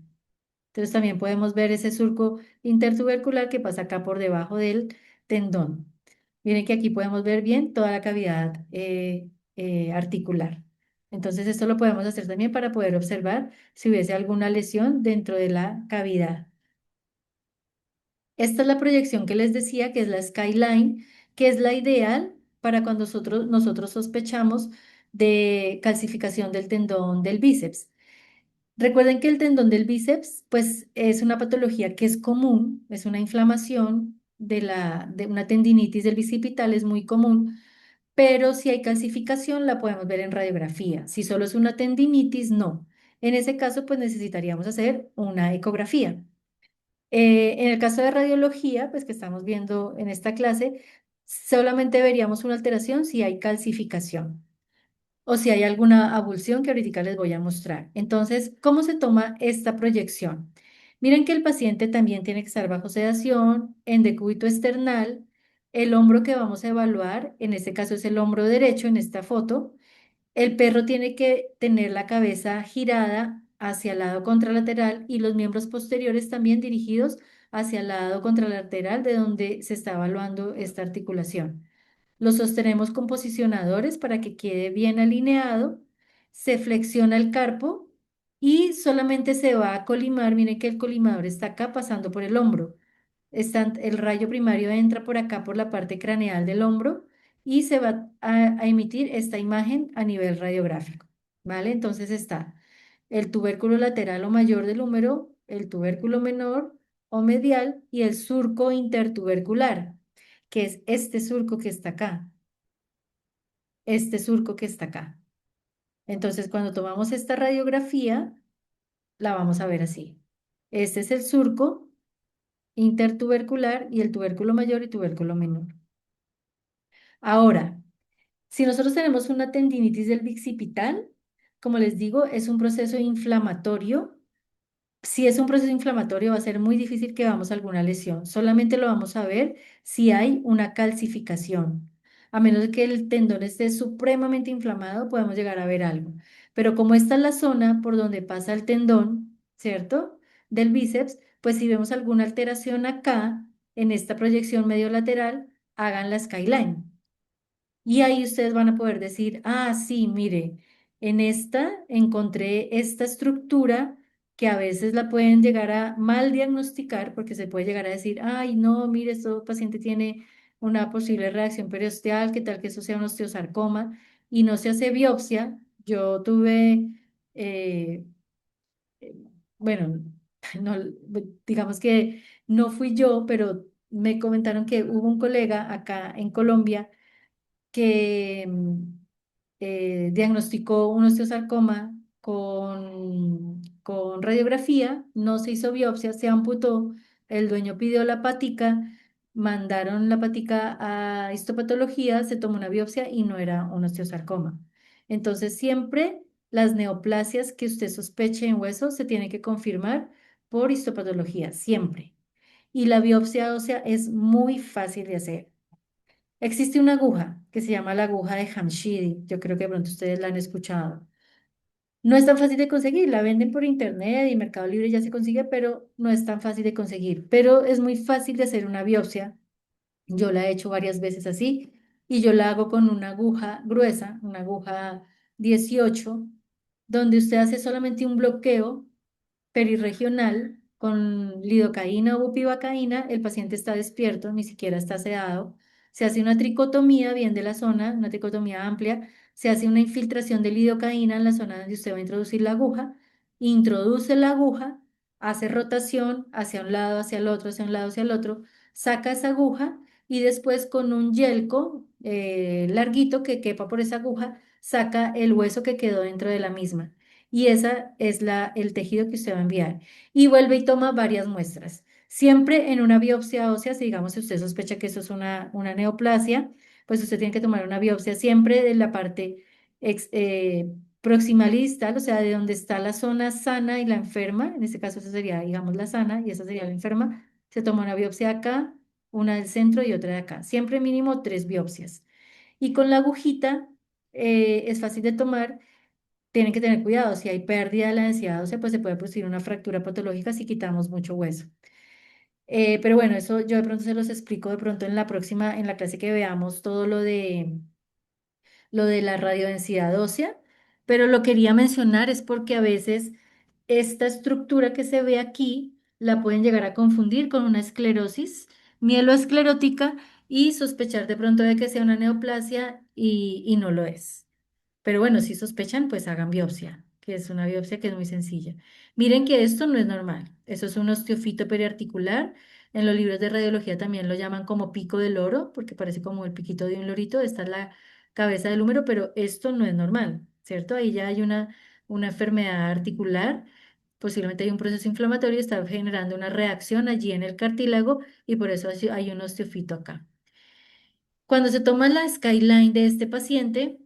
Entonces también podemos ver ese surco intertubercular que pasa acá por debajo del tendón. Miren que aquí podemos ver bien toda la cavidad articular. Entonces esto lo podemos hacer también para poder observar si hubiese alguna lesión dentro de la cavidad. Esta es la proyección que les decía, que es la skyline, que es la ideal para cuando nosotros sospechamos de calcificación del tendón del bíceps. Recuerden que el tendón del bíceps, pues es una patología que es común, es una inflamación de una tendinitis del bicipital, es muy común, pero si hay calcificación la podemos ver en radiografía. Si solo es una tendinitis, no. En ese caso, pues necesitaríamos hacer una ecografía. En el caso de radiología, pues que estamos viendo en esta clase, solamente veríamos una alteración si hay calcificación o si hay alguna abulsión que ahorita les voy a mostrar. Entonces, ¿cómo se toma esta proyección? Miren que el paciente también tiene que estar bajo sedación, en decúbito external. El hombro que vamos a evaluar, en este caso es el hombro derecho en esta foto. El perro tiene que tener la cabeza girada hacia el lado contralateral y los miembros posteriores también dirigidos hacia el lado contralateral de donde se está evaluando esta articulación. Lo sostenemos con posicionadores para que quede bien alineado. Se flexiona el carpo y solamente se va a colimar. Miren que el colimador está acá pasando por el hombro. El rayo primario entra por acá, por la parte craneal del hombro y se va a emitir esta imagen a nivel radiográfico. ¿Vale? Entonces está el tubérculo lateral o mayor del húmero, el tubérculo menor o medial y el surco intertubercular, que es este surco que está acá, este surco que está acá. Entonces, cuando tomamos esta radiografía, la vamos a ver así. Este es el surco intertubercular y el tubérculo mayor y tubérculo menor. Ahora, si nosotros tenemos una tendinitis del bicipital, como les digo, es un proceso inflamatorio. Si es un proceso inflamatorio, va a ser muy difícil que veamos alguna lesión. Solamente lo vamos a ver si hay una calcificación. A menos de que el tendón esté supremamente inflamado, podemos llegar a ver algo. Pero como esta es la zona por donde pasa el tendón, ¿cierto? Del bíceps, pues si vemos alguna alteración acá, en esta proyección medio lateral, hagan la skyline. Y ahí ustedes van a poder decir, ah, sí, mire, en esta encontré esta estructura que a veces la pueden llegar a mal diagnosticar porque se puede llegar a decir, ay, no, mire, este paciente tiene una posible reacción periosteal, qué tal que eso sea un osteosarcoma y no se hace biopsia. Yo tuve, eh, eh, bueno, no, digamos que no fui yo, pero me comentaron que hubo un colega acá en Colombia que diagnosticó un osteosarcoma con radiografía, no se hizo biopsia, se amputó, el dueño pidió la patica, mandaron la patica a histopatología, se tomó una biopsia y no era un osteosarcoma. Entonces, siempre las neoplasias que usted sospeche en hueso se tienen que confirmar por histopatología, siempre. Y la biopsia ósea es muy fácil de hacer. Existe una aguja que se llama la aguja de Hamshidi. Yo creo que de pronto ustedes la han escuchado. No es tan fácil de conseguir, la venden por internet y Mercado Libre ya se consigue, pero no es tan fácil de conseguir. Pero es muy fácil de hacer una biopsia. Yo la he hecho varias veces así y yo la hago con una aguja gruesa, una aguja 18, donde usted hace solamente un bloqueo perirregional con lidocaína o bupivacaína, el paciente está despierto, ni siquiera está sedado. Se hace una tricotomía bien de la zona, una tricotomía amplia, se hace una infiltración de lidocaína en la zona donde usted va a introducir la aguja, introduce la aguja, hace rotación hacia un lado, hacia el otro, hacia un lado, hacia el otro, saca esa aguja y después con un yelco larguito que quepa por esa aguja, saca el hueso que quedó dentro de la misma y esa es el tejido que usted va a enviar. Y vuelve y toma varias muestras. Siempre en una biopsia ósea, si digamos si usted sospecha que eso es una neoplasia, pues usted tiene que tomar una biopsia siempre de la parte proximal y distal, o sea, de donde está la zona sana y la enferma, en este caso esa sería, digamos, la sana y esa sería la enferma, se toma una biopsia acá, una del centro y otra de acá. Siempre mínimo 3 biopsias. Y con la agujita es fácil de tomar. Tienen que tener cuidado, si hay pérdida de la densidad ósea, pues se puede producir una fractura patológica si quitamos mucho hueso. Pero bueno, eso yo de pronto se los explico de pronto en la próxima, en la clase que veamos todo lo de la radiodensidad ósea, pero lo quería mencionar es porque a veces esta estructura que se ve aquí la pueden llegar a confundir con una esclerosis mieloesclerótica y sospechar de pronto de que sea una neoplasia y no lo es. Pero bueno, si sospechan, pues hagan biopsia, que es una biopsia que es muy sencilla. Miren que esto no es normal. Eso es un osteofito periarticular. En los libros de radiología también lo llaman como pico del loro, porque parece como el piquito de un lorito. Esta es la cabeza del húmero, pero esto no es normal, ¿cierto? Ahí ya hay una enfermedad articular. Posiblemente hay un proceso inflamatorio, está generando una reacción allí en el cartílago y por eso hay un osteofito acá. Cuando se toma la skyline de este paciente,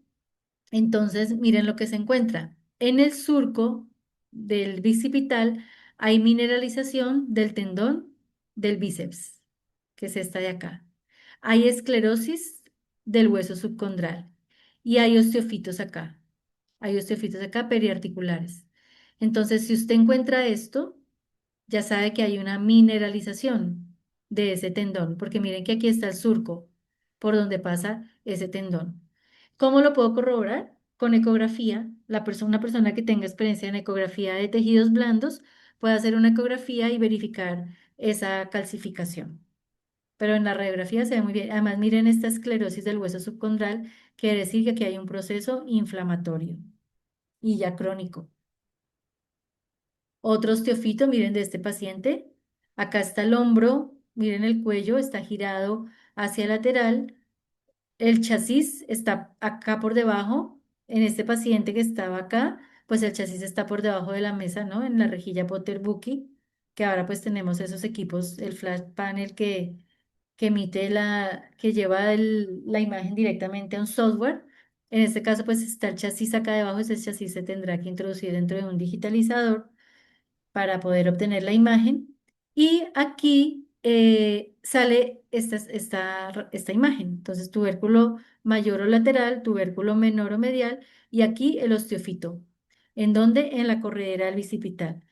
entonces, miren lo que se encuentra. En el surco del bicipital hay mineralización del tendón del bíceps, que es esta de acá. Hay esclerosis del hueso subcondral y hay osteofitos acá. Hay osteofitos acá periarticulares. Entonces, si usted encuentra esto, ya sabe que hay una mineralización de ese tendón, porque miren que aquí está el surco por donde pasa ese tendón. ¿Cómo lo puedo corroborar? Con ecografía. Una persona que tenga experiencia en ecografía de tejidos blandos puede hacer una ecografía y verificar esa calcificación. Pero en la radiografía se ve muy bien. Además, miren esta esclerosis del hueso subcondral, quiere decir que aquí hay un proceso inflamatorio y ya crónico. Otro osteofito, miren de este paciente. Acá está el hombro, miren el cuello, está girado hacia lateral. El chasis está acá por debajo. En este paciente que estaba acá, pues el chasis está por debajo de la mesa, ¿no? En la rejilla Potter-Bucky, que ahora pues tenemos esos equipos, el flash panel que emite que lleva la imagen directamente a un software. En este caso, pues está el chasis acá debajo, ese chasis se tendrá que introducir dentro de un digitalizador para poder obtener la imagen. Y aquí sale esta imagen. Entonces, tubérculo mayor o lateral, tubérculo menor o medial, y aquí el osteofito. ¿En dónde? En la corredera del bicipital.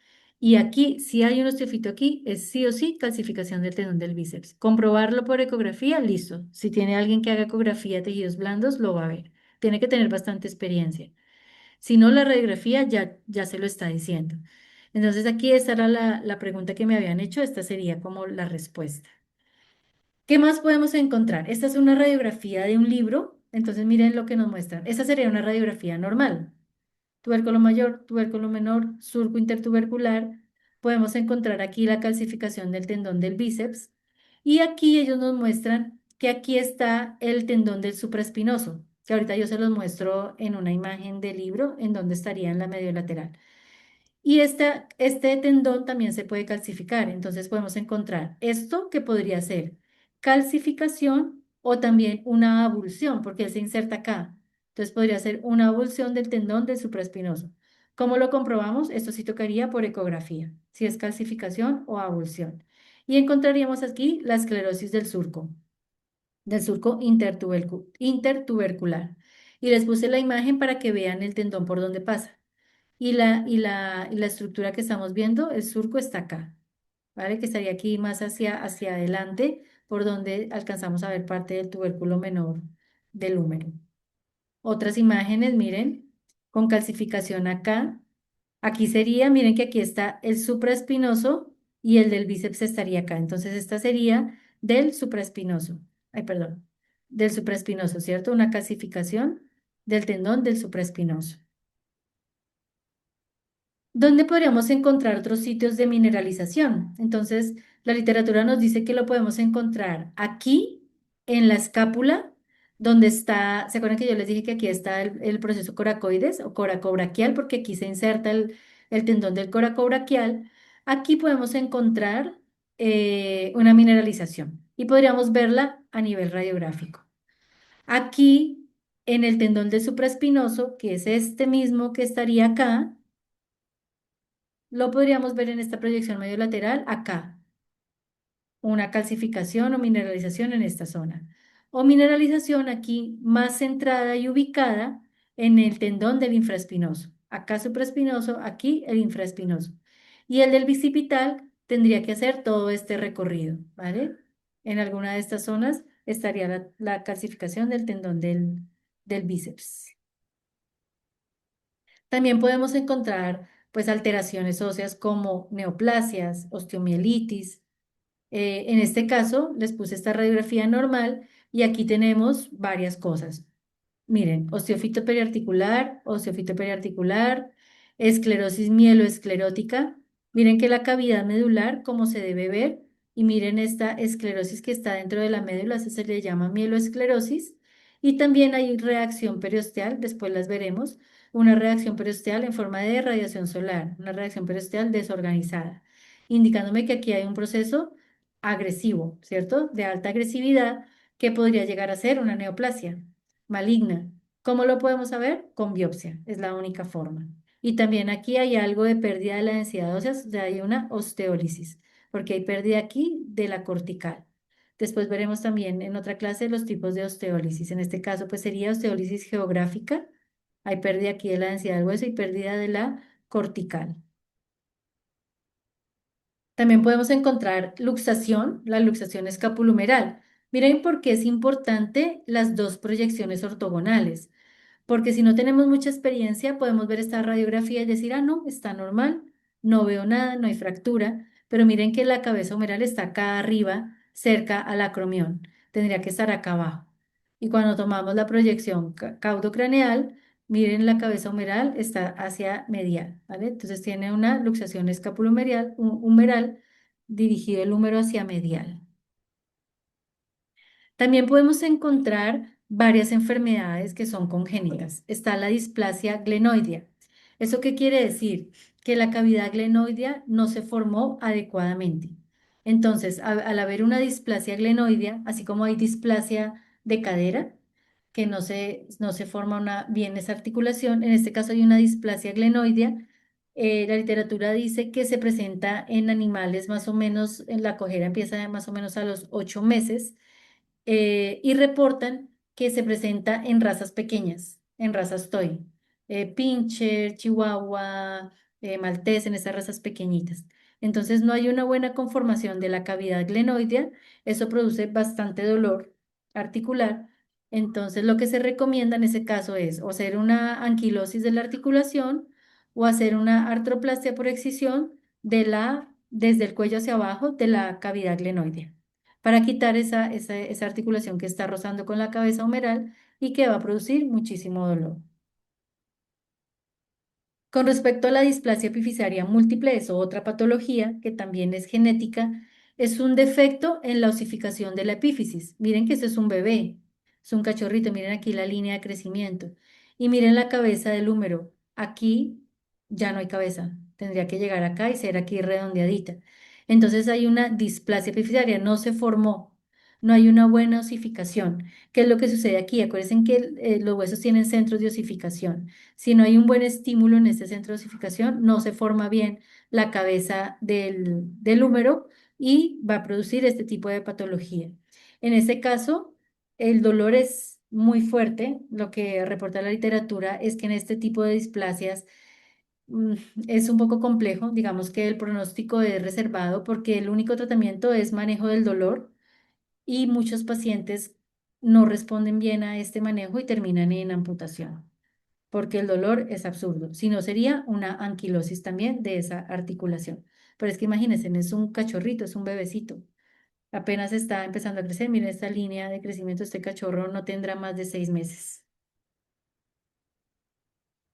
Y aquí, si hay un osteofito aquí, es sí o sí calcificación del tendón del bíceps. Comprobarlo por ecografía, listo. Si tiene alguien que haga ecografía de tejidos blandos, lo va a ver. Tiene que tener bastante experiencia. Si no, la radiografía ya se lo está diciendo. Entonces aquí esta era la pregunta que me habían hecho, esta sería como la respuesta. ¿Qué más podemos encontrar? Esta es una radiografía de un libro, entonces miren lo que nos muestran. Esta sería una radiografía normal. Tubérculo mayor, tubérculo menor, surco intertubercular. Podemos encontrar aquí la calcificación del tendón del bíceps y aquí ellos nos muestran que aquí está el tendón del supraespinoso, que ahorita yo se los muestro en una imagen del libro en donde estaría en la mediolateral. Y este tendón también se puede calcificar, entonces podemos encontrar esto que podría ser calcificación o también una avulsión, porque él se inserta acá. Entonces podría ser una avulsión del tendón del supraespinoso. ¿Cómo lo comprobamos? Esto sí tocaría por ecografía, si es calcificación o avulsión. Y encontraríamos aquí la esclerosis del surco intertubercular. Y les puse la imagen para que vean el tendón por donde pasa. Y la estructura que estamos viendo, el surco está acá, ¿vale? Que estaría aquí más hacia adelante, por donde alcanzamos a ver parte del tubérculo menor del húmero. Otras imágenes, miren, con calcificación acá. Aquí sería, miren que aquí está el supraespinoso y el del bíceps estaría acá. Entonces, esta sería del supraespinoso. Ay, perdón, del supraespinoso, ¿cierto? Una calcificación del tendón del supraespinoso. ¿Dónde podríamos encontrar otros sitios de mineralización? Entonces, la literatura nos dice que lo podemos encontrar aquí, en la escápula, donde está, ¿se acuerdan que yo les dije que aquí está el proceso coracoides o coracobraquial? Porque aquí se inserta el tendón del coracobraquial. Aquí podemos encontrar una mineralización y podríamos verla a nivel radiográfico. Aquí En el tendón del supraespinoso, que es este mismo que estaría acá, lo podríamos ver en esta proyección medio lateral acá, una calcificación o mineralización en esta zona. O mineralización aquí más centrada y ubicada en el tendón del infraespinoso. Acá supraespinoso, aquí el infraespinoso. Y el del bicipital tendría que hacer todo este recorrido, ¿vale? En alguna de estas zonas estaría la calcificación del tendón del bíceps. También podemos encontrar pues alteraciones óseas como neoplasias, osteomielitis. En este caso les puse esta radiografía normal y aquí tenemos varias cosas. Miren, osteofito periarticular, esclerosis mieloesclerótica. Miren que la cavidad medular, como se debe ver, y miren esta esclerosis que está dentro de la médula, esa se le llama mieloesclerosis. Y también hay reacción periosteal, después las veremos, una reacción periosteal en forma de radiación solar, una reacción periosteal desorganizada, indicándome que aquí hay un proceso agresivo, ¿cierto? De alta agresividad que podría llegar a ser una neoplasia maligna. ¿Cómo lo podemos saber? Con biopsia, es la única forma. Y también aquí hay algo de pérdida de la densidad ósea, o sea, hay una osteólisis, porque hay pérdida aquí de la cortical. Después veremos también en otra clase los tipos de osteólisis. En este caso, pues sería osteólisis geográfica. Hay pérdida aquí de la densidad del hueso y pérdida de la cortical. También podemos encontrar luxación, la luxación escapulohumeral. Miren por qué es importante las dos proyecciones ortogonales. Porque si no tenemos mucha experiencia, podemos ver esta radiografía y decir, ah, no, está normal, no veo nada, no hay fractura, pero miren que la cabeza humeral está acá arriba, cerca al acromión, tendría que estar acá abajo. Y cuando tomamos la proyección caudocraneal, miren la cabeza humeral está hacia medial, ¿vale? Entonces tiene una luxación escapulohumeral, humeral, dirigido el húmero hacia medial. También podemos encontrar varias enfermedades que son congénitas. Está la displasia glenoidea. ¿Eso qué quiere decir? Que la cavidad glenoidea no se formó adecuadamente. Entonces, al haber una displasia glenoidea, así como hay displasia de cadera, que no se forma bien esa articulación, en este caso hay una displasia glenoidea. La literatura dice que se presenta en animales más o menos, en la cojera empieza más o menos a los 8 meses y reportan que se presenta en razas pequeñas, en razas toy, pincher, chihuahua, maltés, en esas razas pequeñitas. Entonces no hay una buena conformación de la cavidad glenoidea, eso produce bastante dolor articular. Entonces lo que se recomienda en ese caso es o hacer una anquilosis de la articulación o hacer una artroplastia por excisión desde el cuello hacia abajo de la cavidad glenoidea para quitar esa articulación que está rozando con la cabeza humeral y que va a producir muchísimo dolor. Con respecto a la displasia epifisaria múltiple, es otra patología que también es genética, es un defecto en la osificación de la epífisis. Miren que este es un bebé, es un cachorrito, miren aquí la línea de crecimiento y miren la cabeza del húmero. Aquí ya no hay cabeza, tendría que llegar acá y ser aquí redondeadita. Entonces hay una displasia epifisaria, no se formó, no hay una buena osificación. ¿Qué es lo que sucede aquí? Acuérdense que los huesos tienen centros de osificación. Si no hay un buen estímulo en este centro de osificación, no se forma bien la cabeza del húmero y va a producir este tipo de patología. En este caso, el dolor es muy fuerte. Lo que reporta la literatura es que en este tipo de displasias mm, es un poco complejo. Digamos que el pronóstico es reservado porque el único tratamiento es manejo del dolor y muchos pacientes no responden bien a este manejo y terminan en amputación porque el dolor es absurdo. Si no, sería una anquilosis también de esa articulación. Pero es que imagínense, no es un cachorrito, es un bebecito. Apenas está empezando a crecer. Miren esta línea de crecimiento, este cachorro no tendrá más de 6 meses.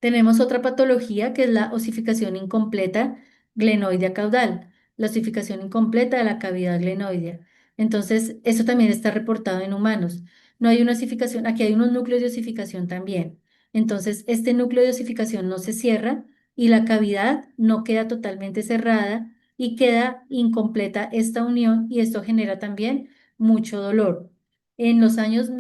Tenemos otra patología que es la osificación incompleta glenoidea caudal, la osificación incompleta de la cavidad glenoidea. Entonces, eso también está reportado en humanos. No hay una osificación, aquí hay unos núcleos de osificación también. Entonces, este núcleo de osificación no se cierra y la cavidad no queda totalmente cerrada y queda incompleta esta unión y esto genera también mucho dolor. En los años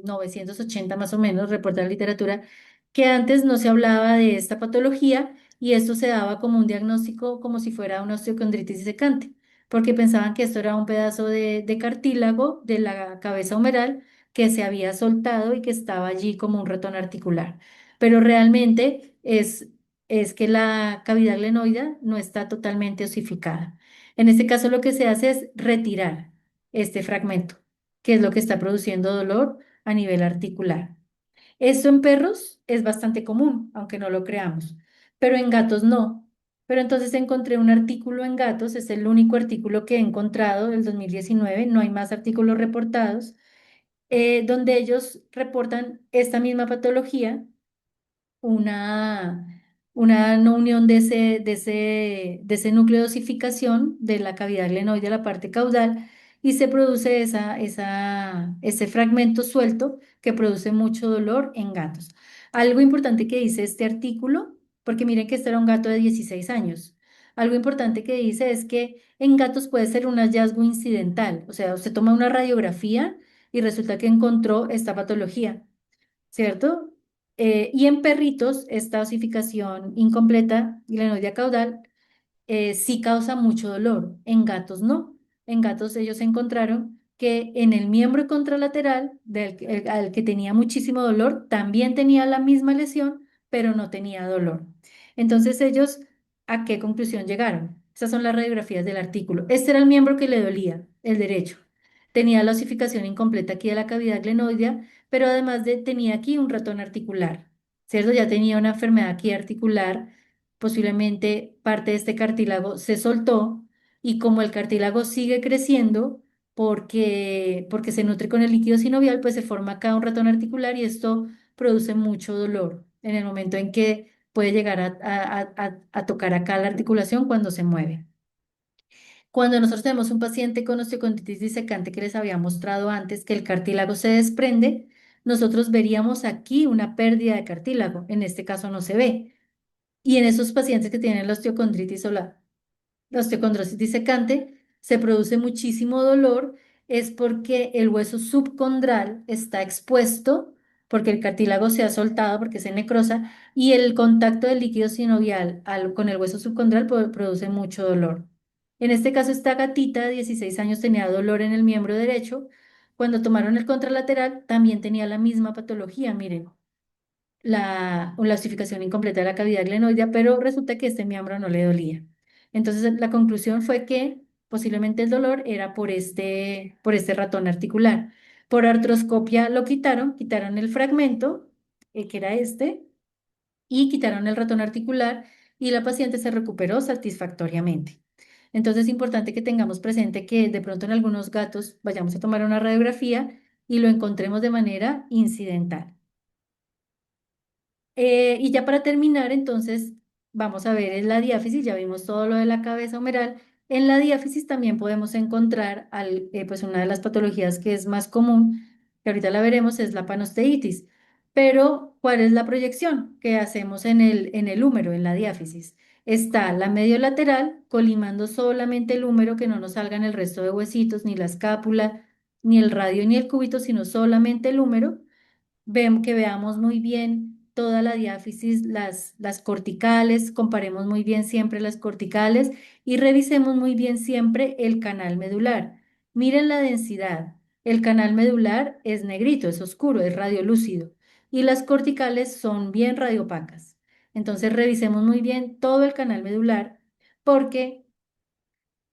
1980 más o menos, reporta la literatura, que antes no se hablaba de esta patología y esto se daba como un diagnóstico como si fuera una osteocondritis disecante, porque pensaban que esto era un pedazo de cartílago de la cabeza humeral que se había soltado y que estaba allí como un ratón articular. Pero realmente es que la cavidad glenoidea no está totalmente osificada. En este caso lo que se hace es retirar este fragmento, que es lo que está produciendo dolor a nivel articular. Esto en perros es bastante común, aunque no lo creamos, pero en gatos no. Pero entonces encontré un artículo en gatos, es el único artículo que he encontrado del 2019, no hay más artículos reportados, donde ellos reportan esta misma patología, una, una no unión de ese núcleo de osificación de la cavidad glenoide a la parte caudal y se produce ese fragmento suelto que produce mucho dolor en gatos. Algo importante que dice este artículo, porque miren que este era un gato de 16 años. Algo importante que dice es que en gatos puede ser un hallazgo incidental, o sea, usted toma una radiografía y resulta que encontró esta patología. ¿Cierto? Y en perritos, esta osificación incompleta glenoidea caudal sí causa mucho dolor, en gatos no. En gatos ellos encontraron que en el miembro contralateral al que tenía muchísimo dolor, también tenía la misma lesión, pero no tenía dolor. Entonces ellos, ¿a qué conclusión llegaron? Esas son las radiografías del artículo. Este era el miembro que le dolía, el derecho. Tenía la osificación incompleta aquí de la cavidad glenoidea, pero además tenía aquí un ratón articular, ¿cierto? Ya tenía una enfermedad aquí articular, posiblemente parte de este cartílago se soltó y como el cartílago sigue creciendo porque se nutre con el líquido sinovial, pues se forma acá un ratón articular y esto produce mucho dolor en el momento en que puede llegar a tocar acá la articulación cuando se mueve. Cuando nosotros tenemos un paciente con osteoconditis disecante que les había mostrado antes que el cartílago se desprende, nosotros veríamos aquí una pérdida de cartílago. En este caso no se ve. Y en esos pacientes que tienen la osteocondritis o la osteocondrosis disecante, se produce muchísimo dolor, es porque el hueso subcondral está expuesto, porque el cartílago se ha soltado, porque se necrosa, y el contacto del líquido sinovial con el hueso subcondral produce mucho dolor. En este caso, esta gatita de 16 años tenía dolor en el miembro derecho. Cuando tomaron el contralateral, también tenía la misma patología, miren la ossificación incompleta de la cavidad glenoidea, pero resulta que este miembro no le dolía. Entonces, la conclusión fue que posiblemente el dolor era por este ratón articular. Por artroscopia lo quitaron el fragmento, que era este, y quitaron el ratón articular y la paciente se recuperó satisfactoriamente. Entonces, es importante que tengamos presente que de pronto en algunos gatos vayamos a tomar una radiografía y lo encontremos de manera incidental. Y ya para terminar, entonces, vamos a ver en la diáfisis, ya vimos todo lo de la cabeza humeral. En la diáfisis también podemos encontrar pues una de las patologías que es más común, que ahorita la veremos, es la panosteitis. Pero, ¿cuál es la proyección que hacemos en el húmero, en la diáfisis? Está la medio lateral, colimando solamente el húmero, que no nos salgan el resto de huesitos, ni la escápula, ni el radio, ni el cúbito, sino solamente el húmero que veamos muy bien toda la diáfisis, las corticales, comparemos muy bien siempre las corticales y revisemos muy bien siempre el canal medular. Miren la densidad. El canal medular es negrito, es oscuro, es radiolúcido y las corticales son bien radiopacas. Entonces revisemos muy bien todo el canal medular porque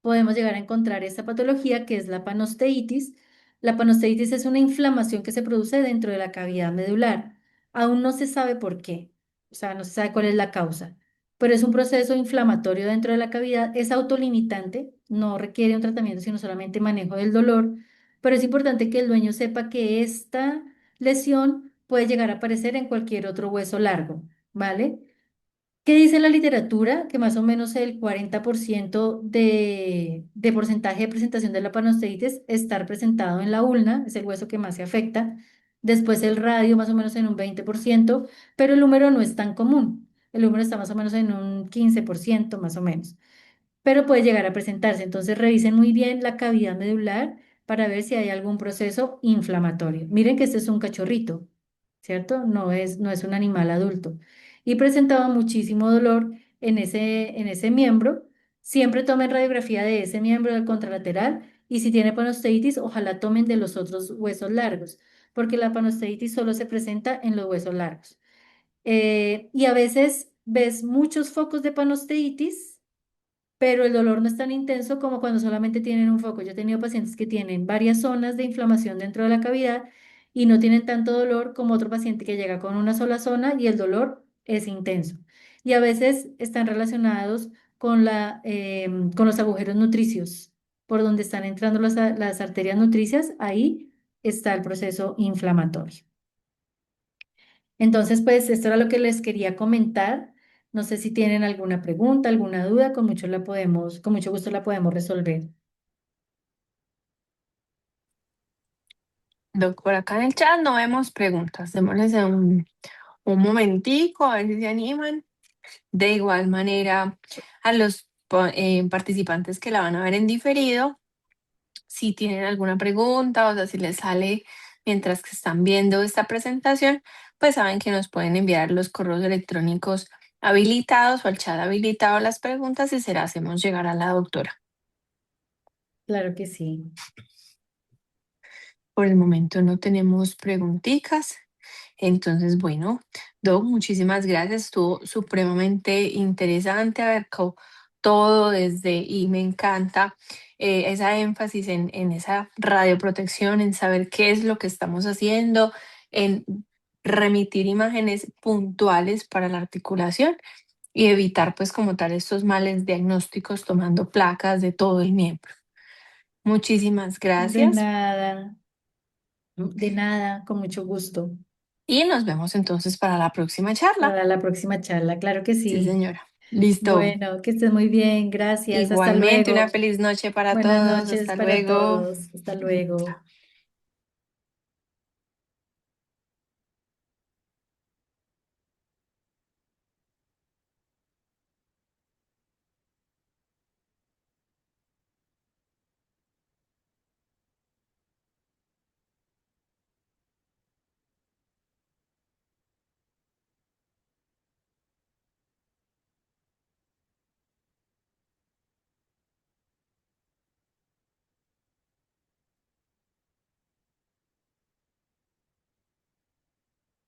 podemos llegar a encontrar esta patología que es la panosteitis. La panosteitis es una inflamación que se produce dentro de la cavidad medular. Aún no se sabe por qué, o sea, no se sabe cuál es la causa, pero es un proceso inflamatorio dentro de la cavidad, es autolimitante, no requiere un tratamiento, sino solamente manejo del dolor, pero es importante que el dueño sepa que esta lesión puede llegar a aparecer en cualquier otro hueso largo, ¿vale? ¿Qué dice la literatura? Que más o menos el 40% de porcentaje de presentación de la panosteitis estar presentado en la ulna, es el hueso que más se afecta. Después el radio más o menos en un 20%, pero el número no es tan común. El número está más o menos en un 15% más o menos, pero puede llegar a presentarse. Entonces revisen muy bien la cavidad medular, para ver si hay algún proceso inflamatorio. Miren que este es un cachorrito, ¿cierto? No es un animal adulto. Y presentaba muchísimo dolor en ese miembro. Siempre tomen radiografía de ese miembro del contralateral y si tiene panosteitis, ojalá tomen de los otros huesos largos, porque la panosteitis solo se presenta en los huesos largos. Y a veces ves muchos focos de panosteitis, pero el dolor no es tan intenso como cuando solamente tienen un foco. Yo he tenido pacientes que tienen varias zonas de inflamación dentro de la cavidad y no tienen tanto dolor como otro paciente que llega con una sola zona y el dolor es intenso. Y a veces están relacionados con los agujeros nutricios, por donde están entrando las arterias nutricias, ahí está el proceso inflamatorio. Entonces, pues esto era lo que les quería comentar. No sé si tienen alguna pregunta, alguna duda, con mucho gusto la podemos resolver. Doc, por acá en el chat no vemos preguntas. Démosles un momentico a ver si se animan. De igual manera, a los participantes que la van a ver en diferido, si tienen alguna pregunta, o sea, si les sale mientras que están viendo esta presentación, pues saben que nos pueden enviar los correos electrónicos habilitados o al chat habilitado las preguntas y se las hacemos llegar a la doctora. Claro que sí. Por el momento no tenemos preguntitas. Entonces, bueno, Doc, muchísimas gracias. Estuvo supremamente interesante, abarcó todo y me encanta esa énfasis en esa radioprotección, en saber qué es lo que estamos haciendo, en remitir imágenes puntuales para la articulación y evitar pues como tal estos males diagnósticos tomando placas de todo el miembro. Muchísimas De gracias nada, de nada, con mucho gusto. y nos vemos entonces para la próxima charla. Para la próxima charla, claro que Sí, sí. señora. Listo. Bueno, que estés muy bien, gracias, hasta Igualmente, una luego. feliz noche para Buenas todos. noches Hasta para luego. todos, hasta luego.